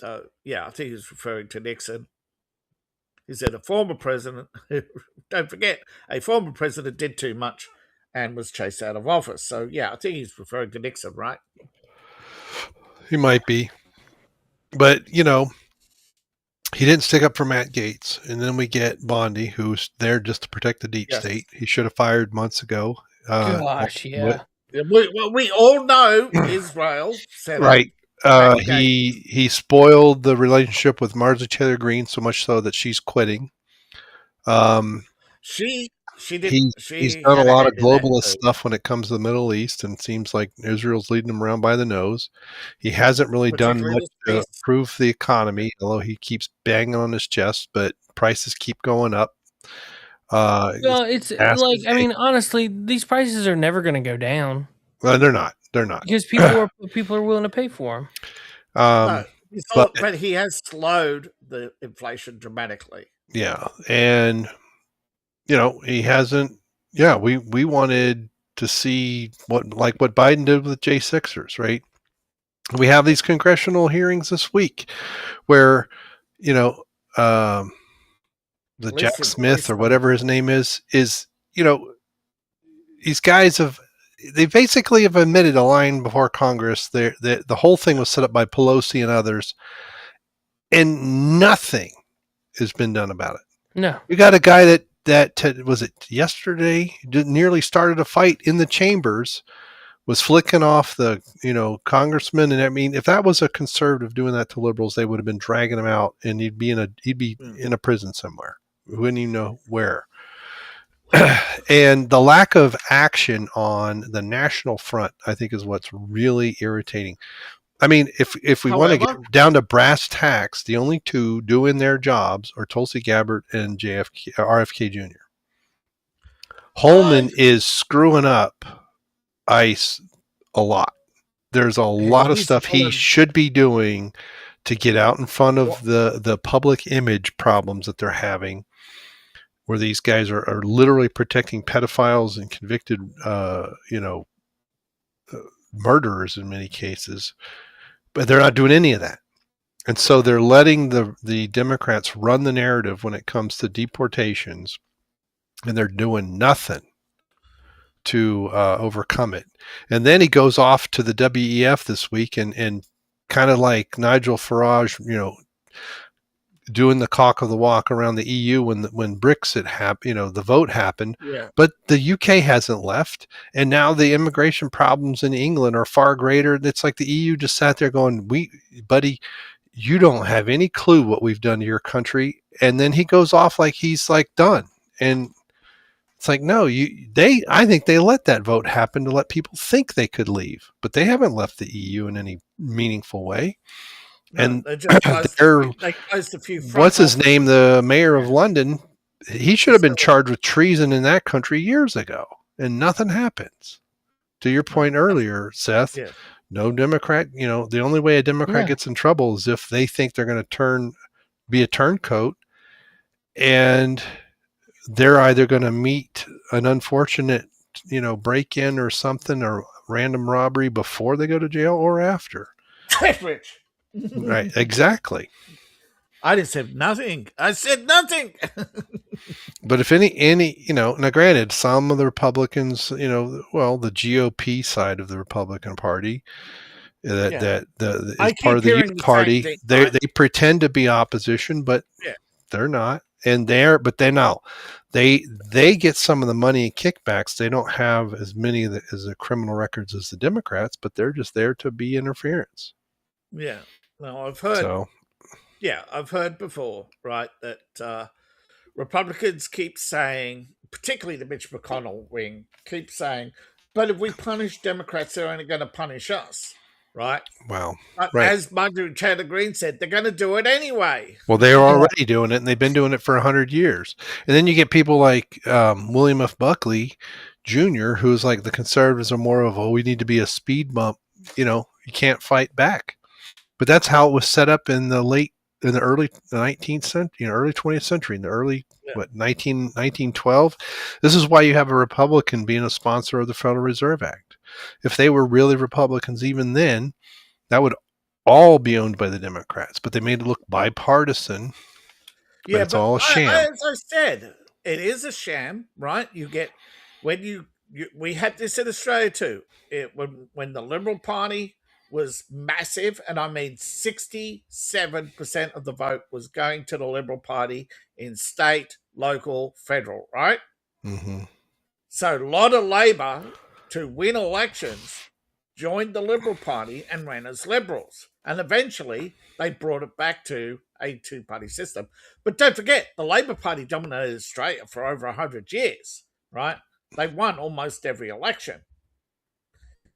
S3: I think he was referring to Nixon. He said a former president, don't forget, a former president did too much and was chased out of office. So, yeah, I think he's referring to Nixon, right?
S4: He might be. But, he didn't stick up for Matt Gaetz. And then we get Bondi, who's there just to protect the deep state. He should have fired months ago.
S2: Gosh, yeah.
S3: We all know Israel said
S4: right. He spoiled the relationship with Marjorie Taylor Greene so much so that she's quitting. He's done a lot of globalist stuff when it comes to the Middle East, and seems like Israel's leading him around by the nose. He hasn't really done much to improve the economy, although he keeps banging on his chest, but prices keep going up.
S2: Well, it's like, I mean, honestly, these prices are never going to go down.
S4: Well, they're not. They're not.
S2: Because people are willing to pay for
S3: them. But he has slowed the inflation dramatically.
S4: Yeah, and he hasn't. Yeah, we wanted to see what Biden did with J6ers, right? We have these congressional hearings this week where, the Jack Smith or whatever his name is, these guys they basically have admitted a line before Congress. The whole thing was set up by Pelosi and others, and nothing has been done about it.
S2: No.
S4: You got a guy that was it yesterday, nearly started a fight in the chambers, was flicking off the, congressman. And I mean, if that was a conservative doing that to liberals, they would have been dragging him out, and he'd be in a prison somewhere. We wouldn't even know where. And the lack of action on the national front, I think, is what's really irritating. I mean, if we want to get down to brass tacks, the only two doing their jobs are Tulsi Gabbard and RFK Jr. Holman is screwing up ICE a lot. There's a lot of stuff he should be doing to get out in front of the public image problems that they're having, where these guys are literally protecting pedophiles and convicted, murderers in many cases, but they're not doing any of that. And so they're letting the Democrats run the narrative when it comes to deportations, and they're doing nothing to overcome it. And then he goes off to the WEF this week and kind of like Nigel Farage, doing the cock of the walk around the EU when Brexit happened, the vote happened.
S3: Yeah.
S4: But the UK hasn't left, and now the immigration problems in England are far greater. It's like the EU just sat there going, buddy, you don't have any clue what we've done to your country. And then he goes off like he's like done. And it's like, no, I think they let that vote happen to let people think they could leave, but they haven't left the EU in any meaningful way.
S3: No,
S4: And
S3: they just closed a few.
S4: What's his name? The mayor of London. He should have been charged with treason in that country years ago, and nothing happens. To your point earlier, Seth, no Democrat. The only way a Democrat gets in trouble is if they think they're going to be a turncoat, and they're either going to meet an unfortunate, break-in or something or random robbery before they go to jail or after.
S3: Rich.
S4: Right, exactly.
S3: I just said nothing. I said nothing.
S4: But if any, now granted, some of the Republicans, the GOP side of the Republican Party, that is part of the youth party, they pretend to be opposition, but they're not. And they get some of the money and kickbacks. They don't have as many as the criminal records as the Democrats, but they're just there to be interference.
S3: Yeah. No, I've heard. I've heard before, right, that Republicans keep saying, particularly the Mitch McConnell wing, keep saying, but if we punish Democrats, they're only going to punish us, right?
S4: Wow.
S3: As Marjorie Taylor Greene said, they're going to do it anyway.
S4: Well, they're already doing it, and they've been doing it for 100 years. And then you get people like William F. Buckley Jr., who's like the conservatives are more of, we need to be a speed bump. You can't fight back. But that's how it was set up in the early 19th century, early 20th century, in the early 1912. This is why you have a Republican being a sponsor of the Federal Reserve Act. If they were really Republicans even then, that would all be owned by the Democrats. But they made it look bipartisan.
S3: Yeah,
S4: it's all a sham.
S3: As I said, it is a sham, right? You get we had this in Australia too. When the Liberal Party was massive, and I mean 67% of the vote was going to the Liberal Party in state, local, federal, right?
S4: Mm-hmm.
S3: So a lot of Labor, to win elections, joined the Liberal Party and ran as Liberals. And eventually they brought it back to a two-party system. But don't forget, the Labor Party dominated Australia for over 100 years, right? They won almost every election.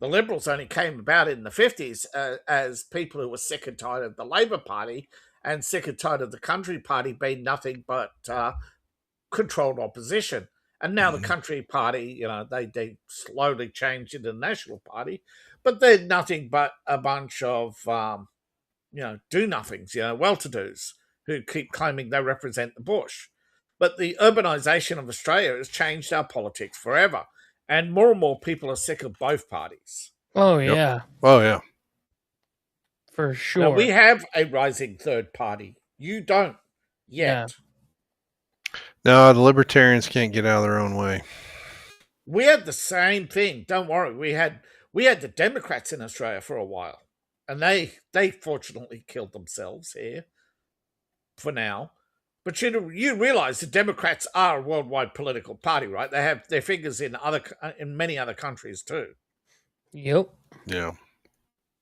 S3: The Liberals only came about in the 50s as people who were sick and tired of the Labor Party and sick and tired of the Country Party being nothing but controlled opposition. And now the Country Party, they slowly changed into the National Party, but they're nothing but a bunch of, do-nothings, well-to-dos who keep claiming they represent the bush. But the urbanisation of Australia has changed our politics forever. And more people are sick of both parties.
S2: Oh, yeah.
S4: Yep. Oh, yeah.
S2: For sure.
S3: Now, we have a rising third party. You don't yet.
S2: Yeah.
S4: No, the libertarians can't get out of their own way.
S3: We had the same thing. Don't worry. We had the Democrats in Australia for a while. And they fortunately killed themselves here for now. But you realize the Democrats are a worldwide political party, right? They have their fingers in many other countries too.
S2: Yep.
S4: Yeah.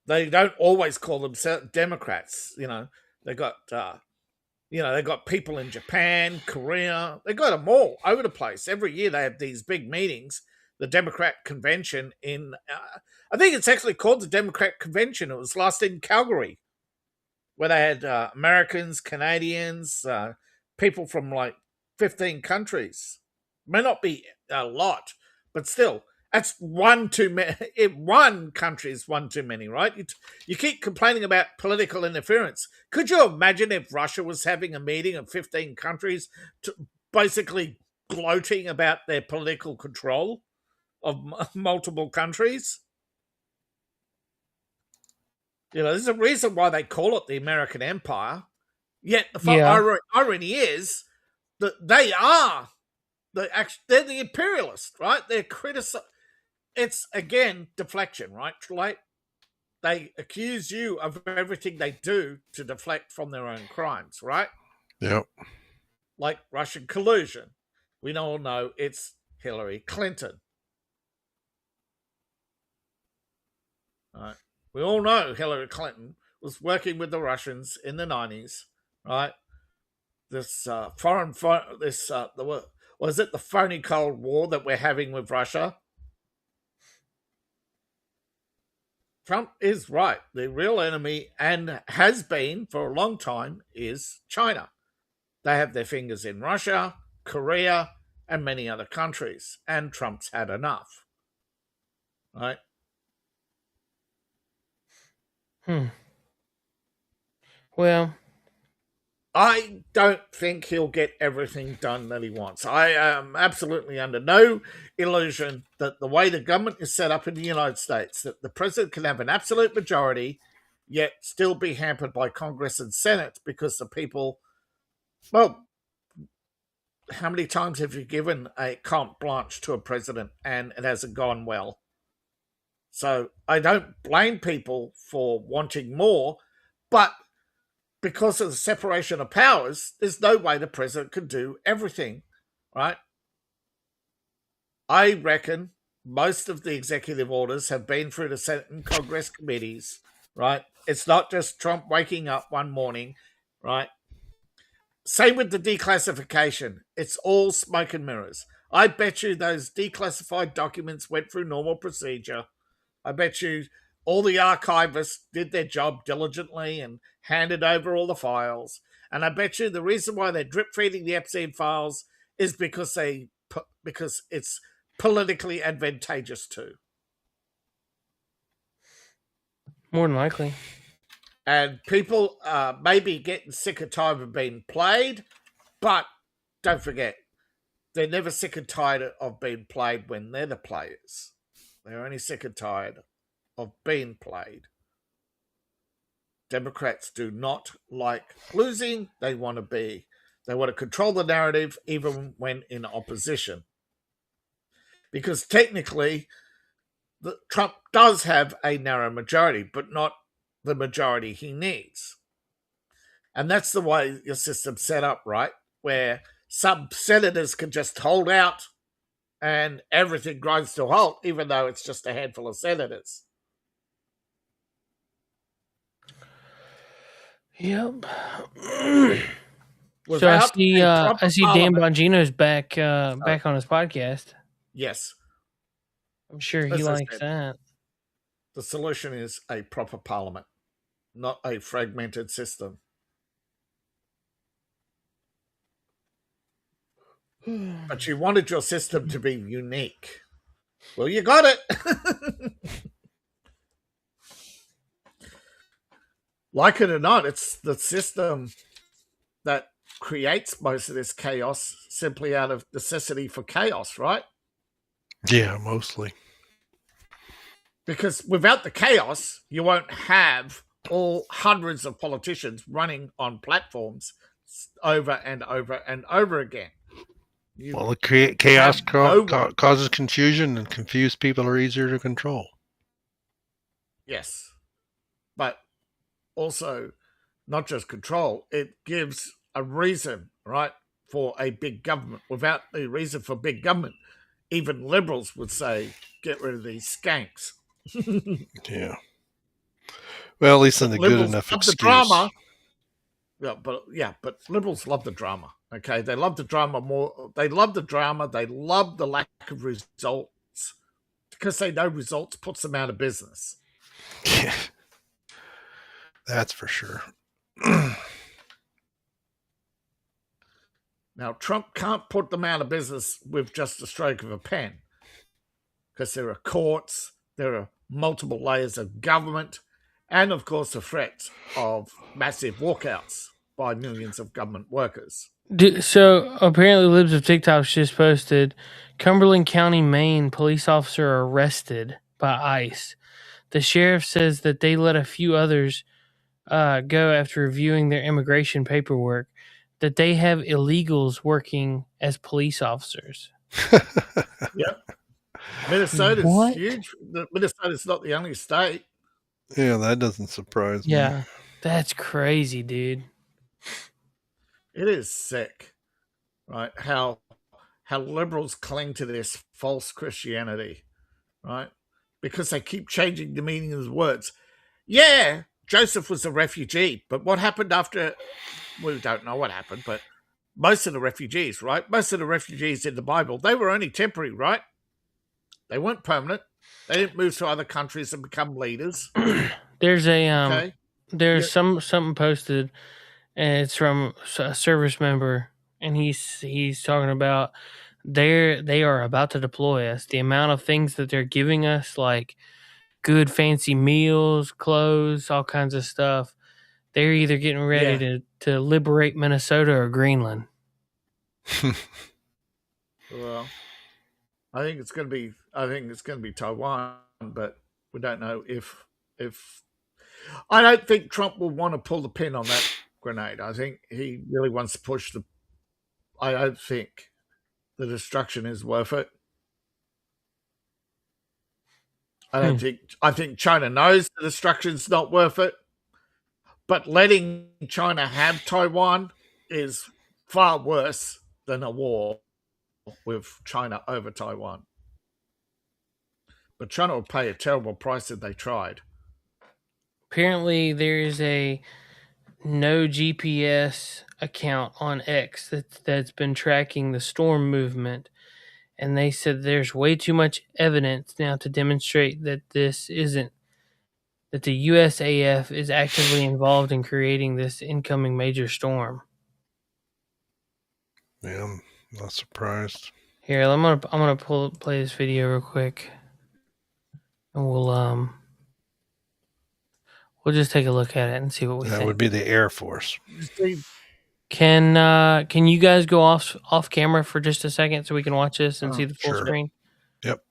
S3: They don't always call themselves Democrats. They got they got people in Japan, Korea. They got them all over the place. Every year they have these big meetings. The Democrat convention I think it's actually called the Democrat Convention. It was last in Calgary, where they had Americans, Canadians, people from like 15 countries. May not be a lot, but still, that's one too many. One country is one too many, right? You keep complaining about political interference. Could you imagine if Russia was having a meeting of 15 countries basically gloating about their political control of multiple countries? There's a reason why they call it the American Empire. Yet the irony is that they're the imperialists, right? They're It's again deflection, right? Like they accuse you of everything they do to deflect from their own crimes, right?
S4: Yep.
S3: Like Russian collusion. We all know it's Hillary Clinton. Right? We all know Hillary Clinton was working with the Russians in the 90s, right? This was it the phony Cold War that we're having with Russia? Trump is right. The real enemy, and has been for a long time, is China. They have their fingers in Russia, Korea, and many other countries, and Trump's had enough. Right?
S2: Well,
S3: I don't think he'll get everything done that he wants. I am absolutely under no illusion that the way the government is set up in the United States, that the president can have an absolute majority, yet still be hampered by Congress and Senate because the people, well, how many times have you given a carte blanche to a president and it hasn't gone well? So I don't blame people for wanting more, but because of the separation of powers, there's no way the president can do everything, right? I reckon most of the executive orders have been through the Senate and Congress committees, right? It's not just Trump waking up one morning, right? Same with the declassification. It's all smoke and mirrors. I bet you those declassified documents went through normal procedure. I bet you all the archivists did their job diligently and handed over all the files. And I bet you the reason why they're drip feeding the Epstein files is because it's politically advantageous to.
S2: more than likely.
S3: And people may be getting sick and tired of being played, but don't forget, they're never sick and tired of being played when they're the players. They're only sick and tired of being played. Democrats do not like losing. They want to control the narrative even when in opposition. Because technically, Trump does have a narrow majority, but not the majority he needs. And that's the way your system's set up, right? Where some senators can just hold out and everything grinds to a halt, even though it's just a handful of senators.
S2: Yep. So I see Dan Bongino's back on his podcast.
S3: Yes.
S2: I'm sure he likes that.
S3: The solution is a proper parliament, not a fragmented system. But you wanted your system to be unique. Well, you got it. Like it or not, it's the system that creates most of this chaos simply out of necessity for chaos, right?
S4: Yeah, mostly.
S3: Because without the chaos, you won't have all hundreds of politicians running on platforms over and over and over again.
S4: Well, the chaos causes confusion, and confused people are easier to control.
S3: Yes. But also, not just control, it gives a reason, right, for a big government. Without the reason for big government, even liberals would say, get rid of these skanks.
S4: Yeah. Well, at least in a good enough excuse.
S3: The drama. But liberals love the drama. Okay, they love the drama more. They love the drama. They love the lack of results because they know results puts them out of business.
S4: Yeah, that's for sure.
S3: Now, Trump can't put them out of business with just a stroke of a pen because there are courts, there are multiple layers of government, and, of course, the threat of massive walkouts by millions of government workers.
S2: So, apparently, Libs of TikTok's just posted, Cumberland County, Maine, police officer arrested by ICE. The sheriff says that they let a few others go after reviewing their immigration paperwork, that they have illegals working as police officers.
S3: Yep. Minnesota's huge. Minnesota's not the only state.
S4: Yeah, that doesn't surprise me.
S2: Yeah, that's crazy, dude.
S3: It is sick, right? How liberals cling to this false Christianity, right? Because they keep changing the meaning of the words. Yeah, Joseph was a refugee, but what happened after? We don't know what happened, but most of the refugees, right? Most of the refugees in the Bible, they were only temporary, right? They weren't permanent. They didn't move to other countries and become leaders.
S2: There's a
S3: Okay.
S2: there's something posted, and it's from a service member, and he's talking about they are about to deploy us. The amount of things that they're giving us, like good fancy meals, clothes, all kinds of stuff. They're either getting ready
S3: Yeah.
S2: to liberate Minnesota or Greenland.
S3: Well, I think it's going to be Taiwan, but we don't know if I don't think Trump will want to pull the pin on that grenade. I think he really wants to push the. I don't think the destruction is worth it. I think China knows the destruction's not worth it, but letting China have Taiwan is far worse than a war with China over Taiwan. But China will pay a terrible price if they tried.
S2: Apparently, there is a no GPS account on X that's been tracking the storm movement, and they said there's way too much evidence now to demonstrate that that the USAF is actively involved in creating this incoming major storm.
S4: Yeah, I'm not surprised.
S2: Here, I'm gonna play this video real quick, and we'll just take a look at it and see what we think.
S4: That would be the Air Force.
S2: Can you guys go off camera for just a second so we can watch this and see the full
S4: Sure.
S2: screen?
S4: Yep.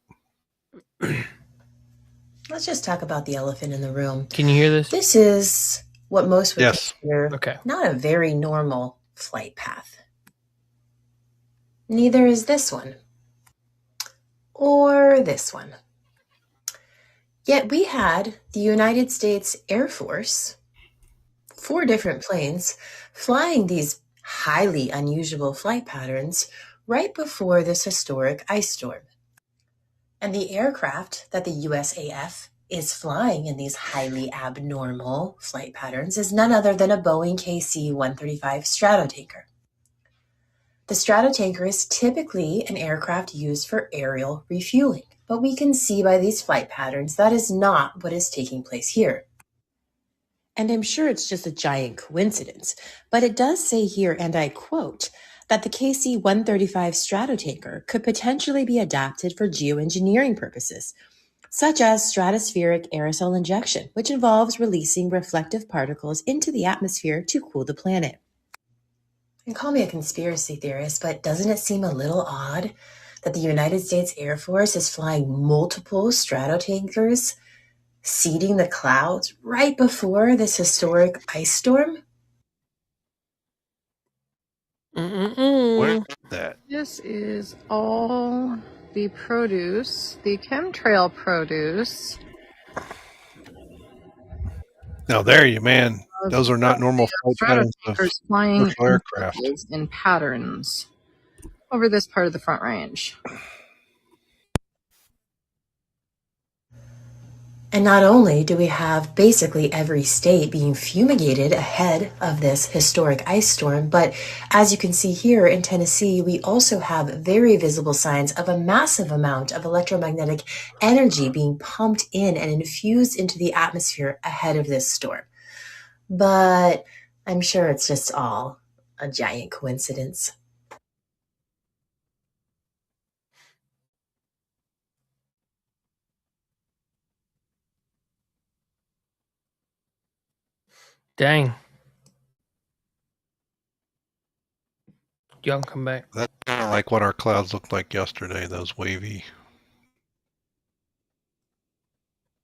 S6: Let's just talk about the elephant in the room.
S2: Can you hear this?
S6: This is what most would
S4: Yes.
S6: consider
S2: Okay.
S6: not a very normal flight path. Neither is this one. Or this one. Yet we had the United States Air Force, 4 different planes, flying these highly unusual flight patterns right before this historic ice storm. And the aircraft that the USAF is flying in these highly abnormal flight patterns is none other than a Boeing KC-135 Stratotanker. The Stratotanker is typically an aircraft used for aerial refueling, but we can see by these flight patterns that is not what is taking place here. And I'm sure it's just a giant coincidence, but it does say here, and I quote, that the KC-135 Stratotanker could potentially be adapted for geoengineering purposes, such as stratospheric aerosol injection, which involves releasing reflective particles into the atmosphere to cool the planet. And call me a conspiracy theorist, but doesn't it seem a little odd that the United States Air Force is flying multiple Stratotankers, seeding the clouds right before this historic ice storm?
S4: Where's that?
S7: This is all the produce, the chemtrail produce.
S4: Now there you, man. Those are not normal flight patterns of
S7: Stratotankers flying
S4: commercial aircraft.
S7: in patterns over this part of the Front Range.
S6: And not only do we have basically every state being fumigated ahead of this historic ice storm, but as you can see here in Tennessee, we also have very visible signs of a massive amount of electromagnetic energy being pumped in and infused into the atmosphere ahead of this storm. But I'm sure it's just all a giant coincidence.
S2: Dang. Y'all can come back.
S4: That's kind of like what our clouds looked like yesterday, those wavy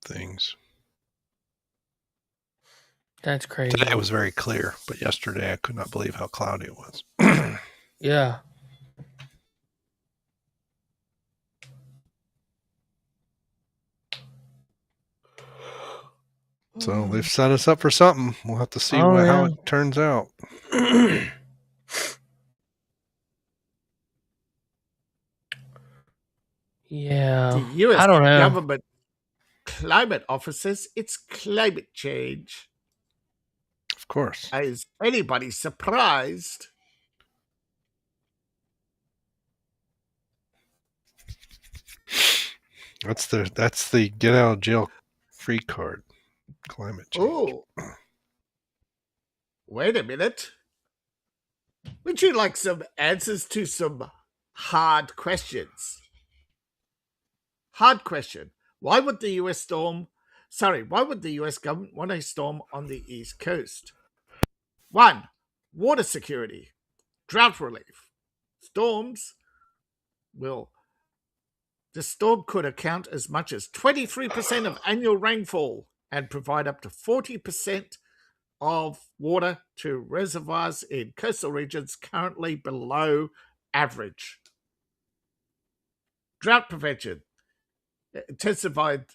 S4: things.
S2: That's crazy.
S4: Today it was very clear, but yesterday I could not believe how cloudy it was.
S2: Yeah.
S4: So they've set us up for something. We'll have to see how it turns out.
S2: Yeah.
S3: The US
S2: I don't know.
S3: government climate offices, it's climate change.
S4: Of course.
S3: Is anybody surprised?
S4: That's the get out of jail free card. Climate change.
S3: Oh, wait a minute. Would you like some answers to some hard questions? Hard question. Why would the US government want a storm on the East Coast? 1. Water security. Drought relief. The storm could account as much as 23% of annual rainfall and provide up to 40% of water to reservoirs in coastal regions currently below average. Drought prevention. Intensified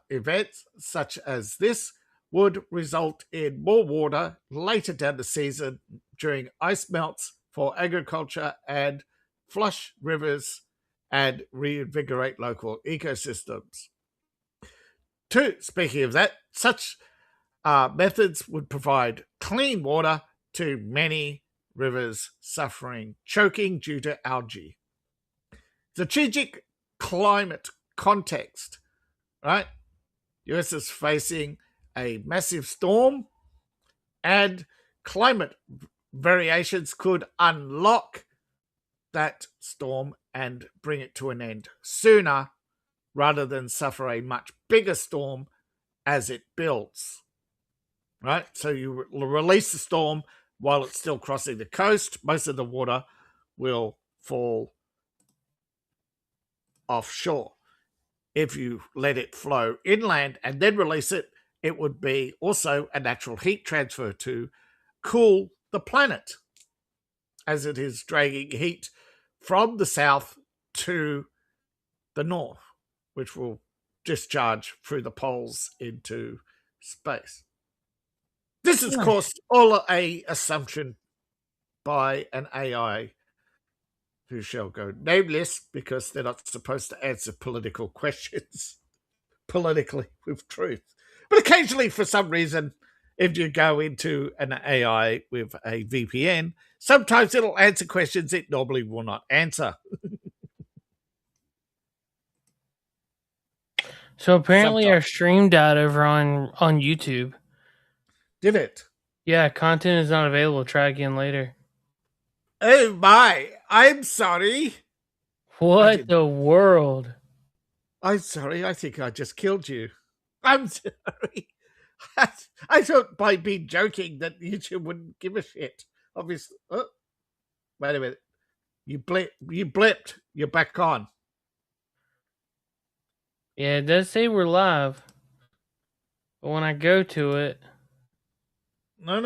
S3: events such as this would result in more water later down the season during ice melts for agriculture and flush rivers and reinvigorate local ecosystems. 2, speaking of that, such methods would provide clean water to many rivers suffering choking due to algae. Strategic climate context, right? US is facing a massive storm, and climate variations could unlock that storm and bring it to an end sooner rather than suffer a much bigger storm as it builds. Right? So you release the storm while it's still crossing the coast. Most of the water will fall offshore. If you let it flow inland and then release it, it would be also a natural heat transfer to cool the planet, as it is dragging heat from the south to the north, which will discharge through the poles into space. This is, of course, all a assumption by an AI who shall go nameless because they're not supposed to answer political questions politically with truth. But occasionally, for some reason, if you go into an AI with a VPN, sometimes it'll answer questions it normally will not answer.
S2: So apparently our stream died over on YouTube.
S3: Did it?
S2: Yeah, content is not available. Try again later.
S3: Oh my, I'm sorry.
S2: What the world?
S3: I'm sorry, I think I just killed you. I'm sorry. I thought by being joking that YouTube wouldn't give a shit. Obviously. Oh, wait a minute. You blipped. You're back on.
S2: Yeah, it does say we're live. But when I go to it...
S3: No.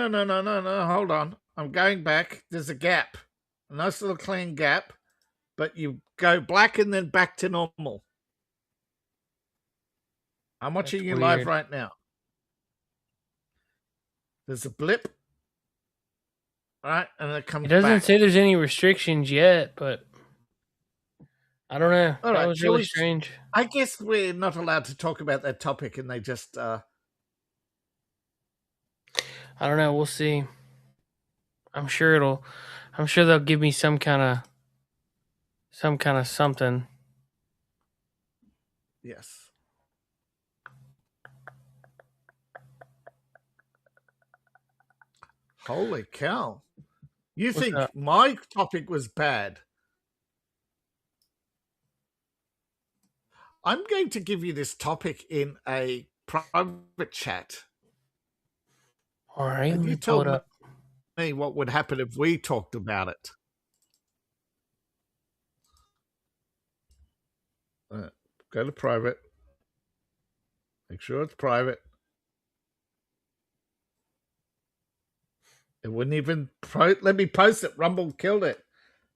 S3: Hold on. I'm going back. There's a gap. A nice little clean gap. But you go black and then back to normal. I'm watching you live right now. There's a blip. All right, and it comes back.
S2: It doesn't say there's any restrictions yet, but I don't know.
S3: All right,
S2: that was really strange.
S3: I guess we're not allowed to talk about that topic, and they just...
S2: I don't know. We'll see. I'm sure they'll give me some kind of something.
S3: Yes. Holy cow. You think my topic was bad? I'm going to give you this topic in a private chat.
S2: All right.
S3: And you tell me what would happen if we talked about it. Go to private. Make sure it's private. It wouldn't even let me post it. Rumble killed it.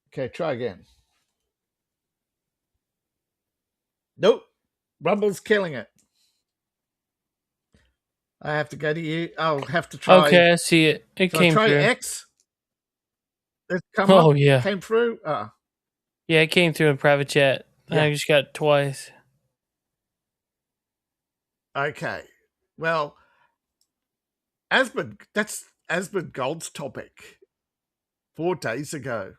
S3: Okay, try again. Nope. Rumble's killing it. I have to go to you. I'll have to try.
S2: Okay, I see it. It came
S3: try
S2: through.
S3: X. It's come
S2: Oh,
S3: up.
S2: yeah.
S3: Came through.
S2: Yeah, it came through in private chat.
S3: Yeah.
S2: I just got twice.
S3: Okay. Well, that's Asmund Gold's topic 4 days ago.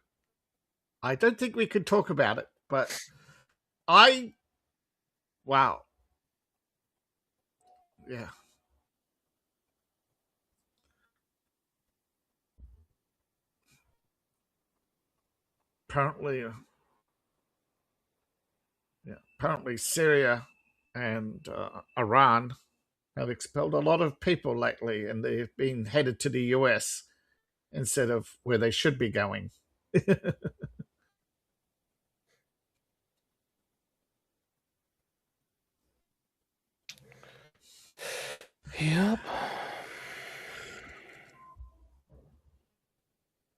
S3: I don't think we could talk about it, but wow. Yeah. Apparently, apparently Syria and Iran have expelled a lot of people lately, and they've been headed to the US instead of where they should be going.
S2: Yep.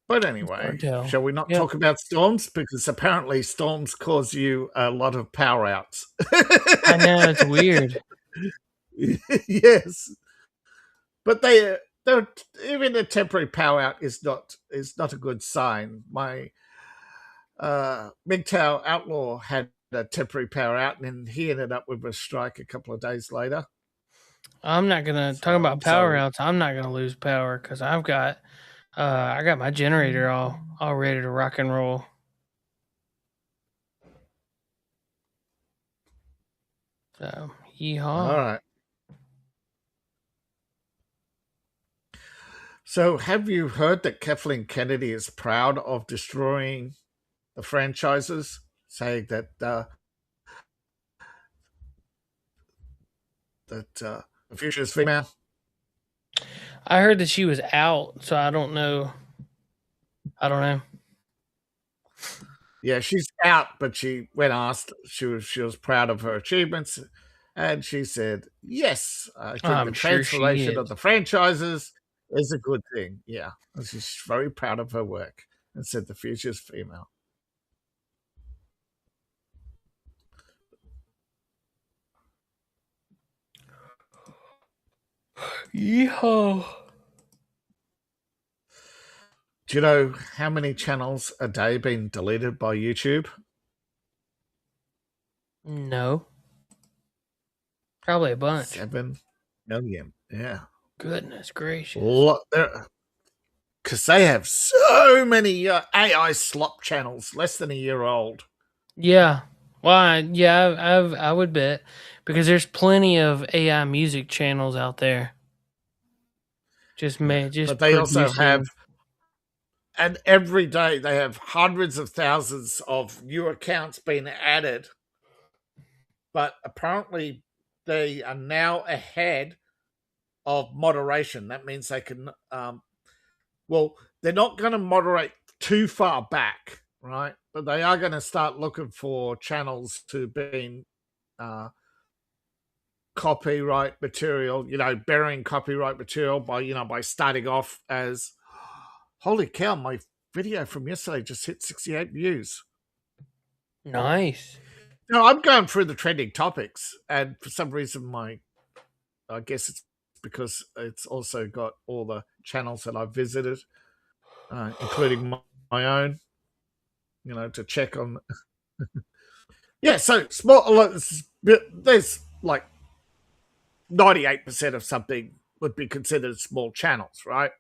S3: But anyway,
S2: Cartel.
S3: shall we not
S2: Yep.
S3: talk about storms? Because apparently storms cause you a lot of power outs.
S2: I know, it's weird.
S3: Yes. But they're even a temporary power out is not a good sign. My MGTOW outlaw had a temporary power out, and then he ended up with a strike a couple of days later.
S2: I'm not gonna talk about power outs. I'm not gonna lose power because I got my generator all ready to rock and roll. So yeehaw!
S3: All right. So, have you heard that Kathleen Kennedy is proud of destroying the franchises, saying that the future is female?
S2: I heard that she was out, so I don't know.
S3: Yeah, she's out, but when asked, she was proud of her achievements, and she said, "Yes, I think
S2: I'm
S3: the
S2: sure she
S3: transformation of
S2: is.
S3: the franchises is a good thing." Yeah, and she's very proud of her work, and said the future's female.
S2: Yeehaw!
S3: Do you know how many channels a day been deleted by YouTube?
S2: No, probably a bunch.
S3: 7 million. Yeah.
S2: Goodness gracious!
S3: Because they have so many AI slop channels, less than a year old.
S2: Yeah. Well, I would bet because there's plenty of AI music channels out there.
S3: But they also have, and every day they have hundreds of thousands of new accounts being added. But apparently they are now ahead of moderation. That means they can, they're not going to moderate too far back, right? But they are going to start looking for channels to be copyright material, burying copyright material by starting off as, holy cow, my video from yesterday just hit 68 views.
S2: Nice.
S3: No, I'm going through the trending topics, and for some reason I guess it's because it's also got all the channels that I've visited, including my own, to check on. Yeah, so small. There's like 98% of something would be considered small channels, right?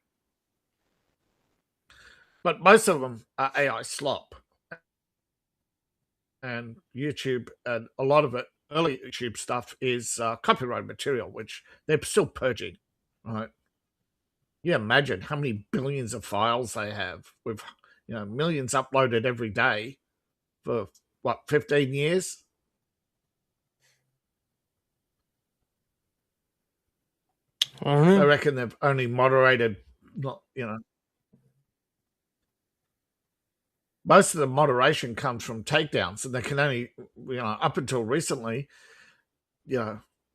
S3: But most of them are AI slop. And YouTube, and a lot of it, early YouTube stuff, is copyright material, which they're still purging, right? You imagine how many billions of files they have with, millions uploaded every day for, 15 years? I reckon they've only moderated, most of the moderation comes from takedowns, and they can only, up until recently,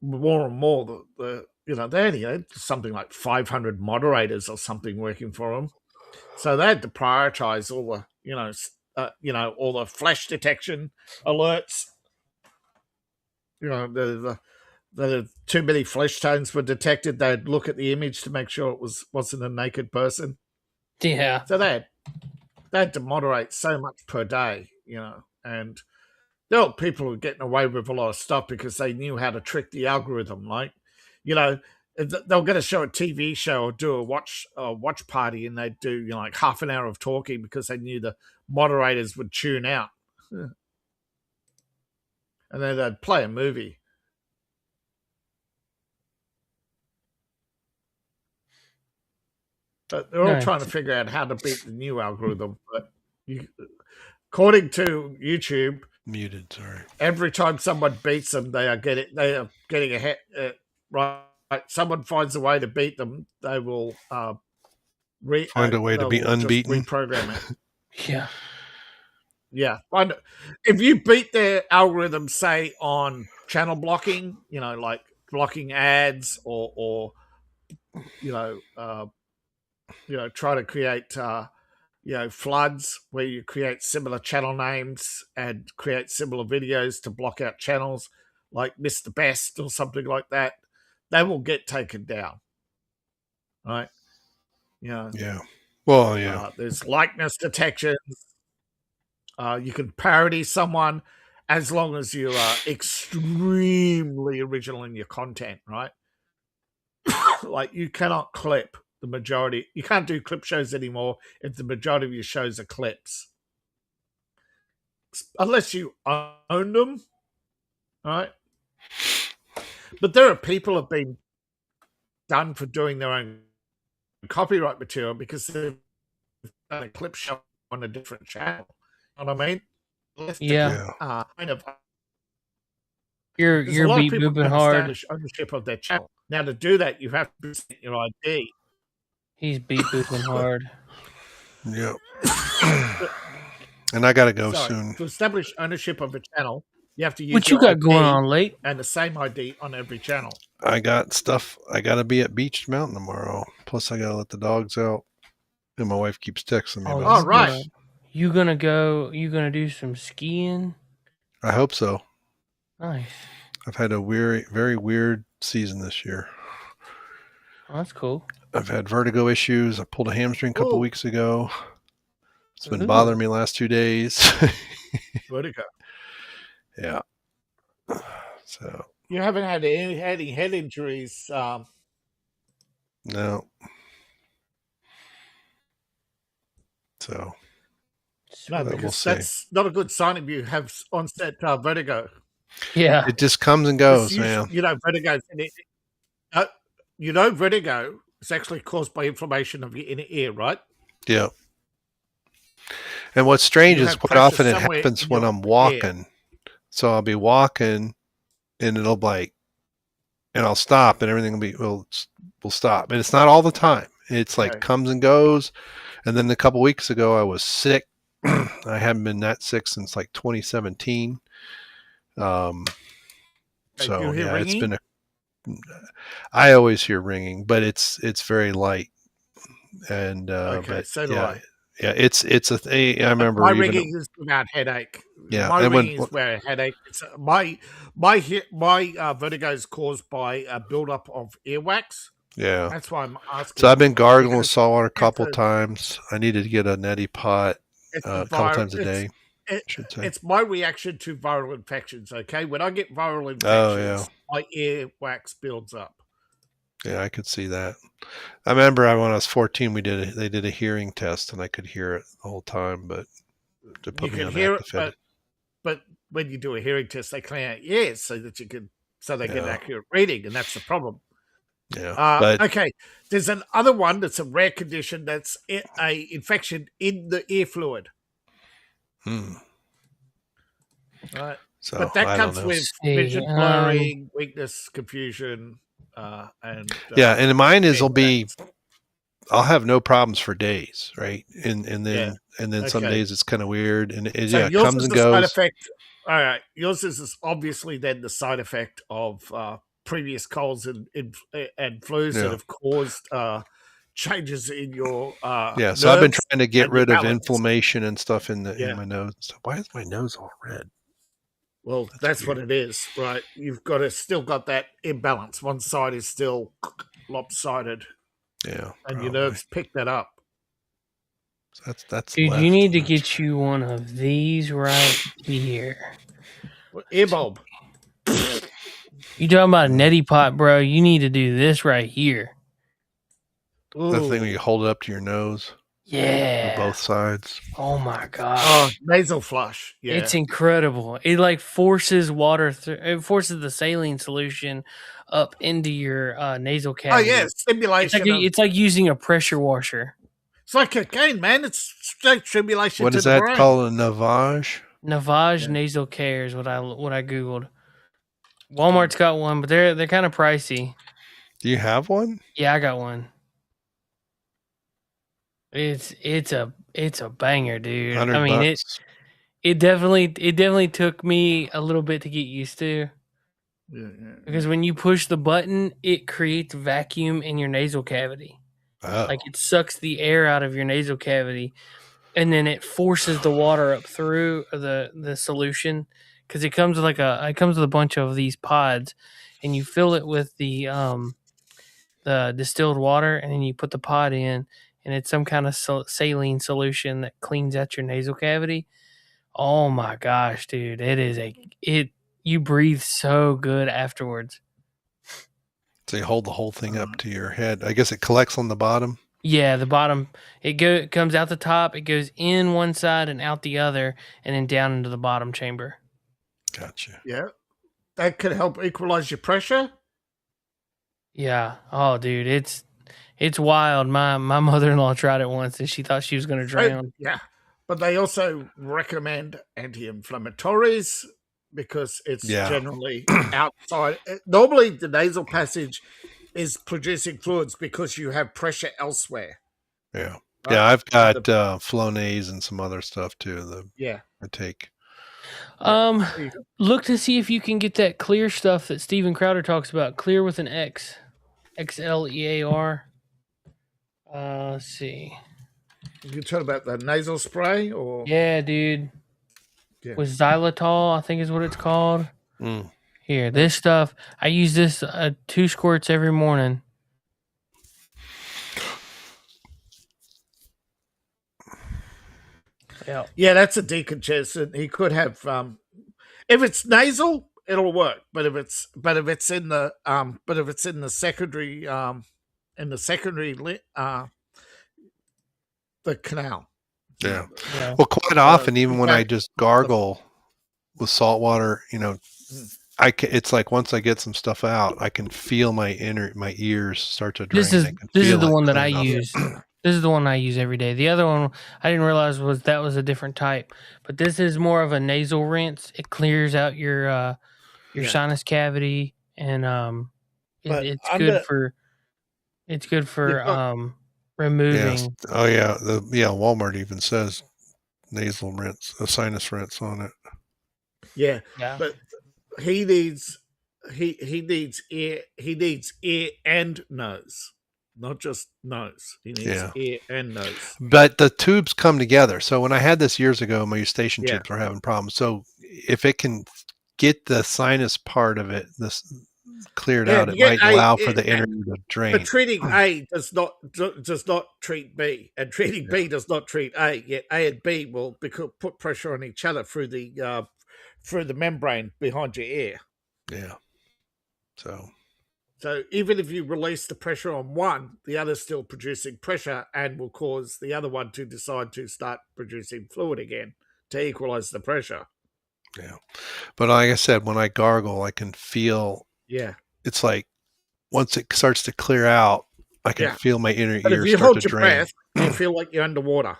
S3: more and more, they only had something like 500 moderators or something working for them. So they had to prioritize all the, all the flash detection alerts. The too many flesh tones were detected. They'd look at the image to make sure it wasn't a naked person.
S2: Yeah.
S3: So they had to moderate so much per day, and there were people who were getting away with a lot of stuff because they knew how to trick the algorithm. Like, you know, they'll get to show a TV show or do a watch party, and they'd do like half an hour of talking because they knew the moderators would tune out, and then they'd play a movie. But they're all trying to figure out how to beat the new algorithm. But according to YouTube,
S4: Muted. Sorry.
S3: every time someone beats them, they are getting ahead. Right, someone finds a way to beat them, they will
S4: Find a way to be unbeaten.
S3: Reprogram it.
S2: Yeah.
S3: Yeah. If you beat their algorithm, say on channel blocking, like blocking ads or try to create floods where you create similar channel names and create similar videos to block out channels like Mr. Best or something like that, they will get taken down. Right?
S4: Yeah. Well, yeah.
S3: There's likeness detections. You can parody someone as long as you are extremely original in your content, right? Like you cannot clip the majority. You can't do clip shows anymore if the majority of your shows are clips. Unless you own them, right? But there are people who have been done for doing their own copyright material because they've done a clip show on a different channel. You know what I mean?
S2: Yeah.
S3: Kind of.
S2: You're beat booping hard.
S3: Ownership of their channel. Now to do that, you have to present your ID.
S2: He's beat booping hard.
S4: Yep. And I gotta go soon.
S3: To establish ownership of a channel, you have to use
S2: what you got going on late,
S3: and the same ID on every channel.
S4: I got stuff. I gotta be at Beach Mountain tomorrow. Plus, I gotta let the dogs out. And my wife keeps texting me.
S3: All right.
S2: You gonna go? You gonna do some skiing?
S4: I hope so.
S2: Nice.
S4: I've had a very weird season this year.
S2: Oh, that's cool.
S4: I've had vertigo issues. I pulled a hamstring a couple weeks ago. It's been bothering me the last 2 days.
S3: Vertigo.
S4: Yeah. So
S3: you haven't had any head injuries?
S4: No. So.
S3: No, because that's not a good sign if you have onset vertigo.
S2: Yeah.
S4: It just comes and goes, man.
S3: Vertigo. Vertigo is actually caused by inflammation of your inner ear, right?
S4: Yeah. And what's strange is quite often it happens when I'm walking. So I'll be walking and it'll and I'll stop and everything will stop. And it's not all the time. It's like comes and goes. And then a couple weeks ago I was sick. I haven't been that sick since like 2017. So yeah, it's been I always hear ringing, but it's very light. And but
S3: so do I.
S4: Yeah, it's a thing. I remember
S3: my ringing is without headache.
S4: Yeah,
S3: my ringing is where a headache. It's, my vertigo is caused by a buildup of earwax.
S4: Yeah,
S3: that's why I'm asking.
S4: So I've been gargling with salt water a couple times. I needed to get a neti pot a couple times a day.
S3: It's my reaction to viral infections. Okay, when I get viral infections, my earwax builds up.
S4: Yeah, I could see that. I remember when I was 14, they did a hearing test, and I could hear it the whole time. But to put me on active,
S3: but when you do a hearing test, they clean out your ears so that they get an accurate reading, and that's the problem.
S4: Yeah.
S3: Okay. There's another one that's a rare condition. That's a infection in the ear fluid. Right.
S4: So,
S3: but that comes with vision blurring, weakness, confusion. And
S4: mine I'll have no problems for days, right? And then some days it's kind of weired, and it comes and goes.
S3: Side effect. All right, yours is obviously then the side effect of previous colds and flus that have caused changes in your nerves.
S4: So I've been trying to get rid of inflammation and stuff in my nose. Why is my nose all red?
S3: Well, that's what it is, right? You've still got that imbalance. One side is still lopsided.
S4: Yeah.
S3: And your nerves pick that up.
S4: So that's
S2: Dude, you need to get you one of these right here.
S3: Ear bulb.
S2: You talking about a neti pot, bro? You need to do this right here.
S4: The thing
S3: Ooh.
S4: where you hold it up to your nose on
S2: Yeah.
S4: both sides.
S2: Oh my gosh.
S3: Oh, nasal flush. Yeah.
S2: It's incredible. It like forces water through. It forces the saline solution up into your nasal
S3: Oh
S2: cavity.
S3: yeah, stimulation.
S2: It's like using a pressure washer.
S3: It's like cocaine, man. It's straight stimulation
S4: What
S3: to
S4: is
S3: the
S4: that
S3: brain.
S4: called? A navage?
S2: Navage nasal care is what I googled. Walmart's got one, but they're kind of pricey.
S4: Do you have one?
S2: Yeah, I got one. It's a banger, dude. I mean,
S4: $100.
S2: it definitely took me a little bit to get used to.
S3: Yeah.
S2: Because when you push the button, it creates vacuum in your nasal cavity.
S4: Oh.
S2: Like it sucks the air out of your nasal cavity, and then it forces the water up through the solution. Because it comes with a bunch of these pods, and you fill it with the distilled water, and then you put the pod in, and it's some kind of saline solution that cleans out your nasal cavity. Oh my gosh, dude! You breathe so good afterwards.
S4: So you hold the whole thing up to your head. I guess it collects on the bottom.
S2: Yeah, the bottom. It comes out the top. It goes in one side and out the other, and then down into the bottom chamber.
S4: Gotcha.
S3: Yeah. That could help equalize your pressure.
S2: Yeah. Oh, dude, it's wild. My mother-in-law tried it once, and she thought she was going to drown.
S3: Yeah. But they also recommend anti-inflammatories because it's generally outside. Normally, the nasal passage is producing fluids because you have pressure elsewhere.
S4: Yeah.
S3: Right?
S4: Yeah, I've got Flonase and some other stuff too. I take.
S2: Look to see if you can get that clear stuff that Steven Crowder talks about. Clear with an X. XLEAR. Let's see.
S3: You talking about the nasal spray or
S2: yeah, dude. Yeah. With xylitol, I think is what it's called. Here, this stuff. I use this 2 squirts every morning.
S3: Yeah, that's a decongestant. He could have if it's nasal, it'll work. But if it's in the secondary the canal.
S4: Yeah. Well, quite often, even when I just gargle with salt water, it's like once I get some stuff out, I can feel my ears start to drain.
S2: This is the one that I use. This is the one I use every day. The other one I didn't realize was a different type. But this is more of a nasal rinse. It clears out your sinus cavity, and it's good for removing.
S4: Yes. Oh yeah, Walmart even says nasal rinse, a sinus rinse on it.
S3: Yeah. But he needs ear and nose. Not just nose. He needs ear and nose.
S4: But the tubes come together. So when I had this years ago, my eustachian tubes were having problems. So if it can get the sinus part of it cleared out, it might allow for the inner to drain.
S3: But treating A does not treat B, and treating B does not treat A. Yet A and B will put pressure on each other through the membrane behind your ear.
S4: Yeah.
S3: So even if you release the pressure on one, the other's still producing pressure and will cause the other one to decide to start producing fluid again to equalize the pressure.
S4: Yeah. But like I said, when I gargle, I can feel.
S3: Yeah.
S4: It's like once it starts to clear out, I can feel my inner ear start to drain.
S3: If you hold your breath, you feel like you're underwater.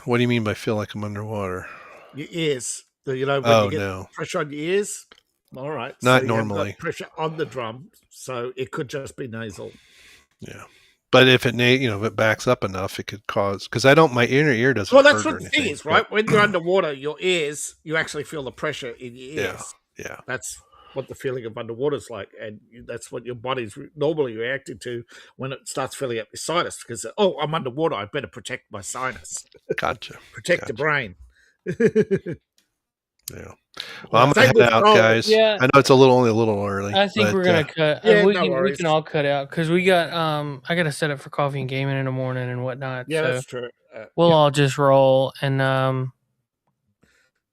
S4: What do you mean by feel like I'm underwater?
S3: Your ears. When you get pressure on your ears. All right.
S4: Not
S3: so
S4: normally.
S3: You have pressure on the drum, so it could just be nasal.
S4: Yeah. But if it backs up enough, it could cause, because my inner ear doesn't.
S3: Well, that's what the thing is, right? When you're underwater, your ears, you actually feel the pressure in your ears.
S4: Yeah.
S3: That's what the feeling of underwater is like, and that's what your body's normally reacting to when it starts filling up your sinus. Because I'm underwater, I better protect my sinus.
S4: Gotcha.
S3: Protect the brain.
S4: Yeah. Well, I'm gonna head out, guys. Yeah. I know it's only a little early.
S2: I think we're gonna cut. We can all cut out because we got I got to set up for coffee and gaming in the morning and whatnot.
S3: Yeah, that's true.
S2: we'll all just roll and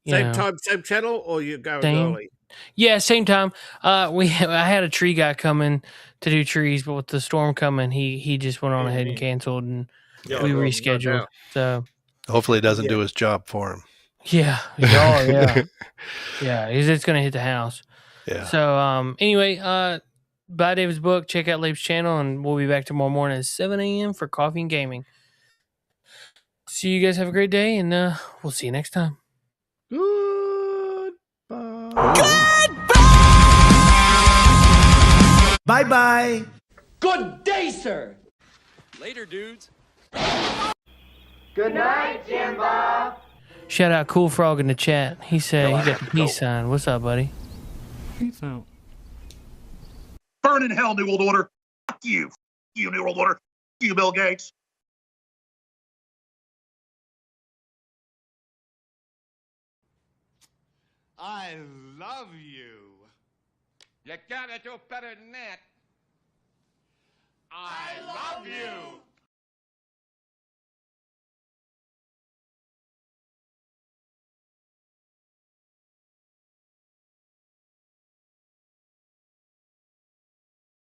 S2: you
S3: same
S2: know,
S3: time, same channel, or you going
S2: same.
S3: early?
S2: Yeah, same time. I had a tree guy coming to do trees, but with the storm coming, he just went on ahead and canceled, and
S3: Yeah,
S2: we
S3: well, no
S2: rescheduled.
S3: doubt.
S2: So
S4: Hopefully, it doesn't
S3: Yeah.
S4: do his job for him.
S2: yeah, oh yeah, yeah, it's gonna hit the house.
S4: Yeah.
S2: So anyway, buy David's book, check out Labe's channel, and we'll be back tomorrow morning at 7 a.m. for coffee and gaming. See you guys. Have a great day, and we'll see you next time.
S8: Bye-bye.
S9: Good day, sir.
S10: Later, dudes.
S5: Good night, Jimbo.
S2: Shout out Cool Frog in the chat. He said he got the peace sign. What's up, buddy?
S10: Peace out.
S8: Burn in hell, New World Order. Fuck you. Fuck you, New World Order. Fuck you, Bill Gates.
S9: I love you. You gotta do better than that. I love you.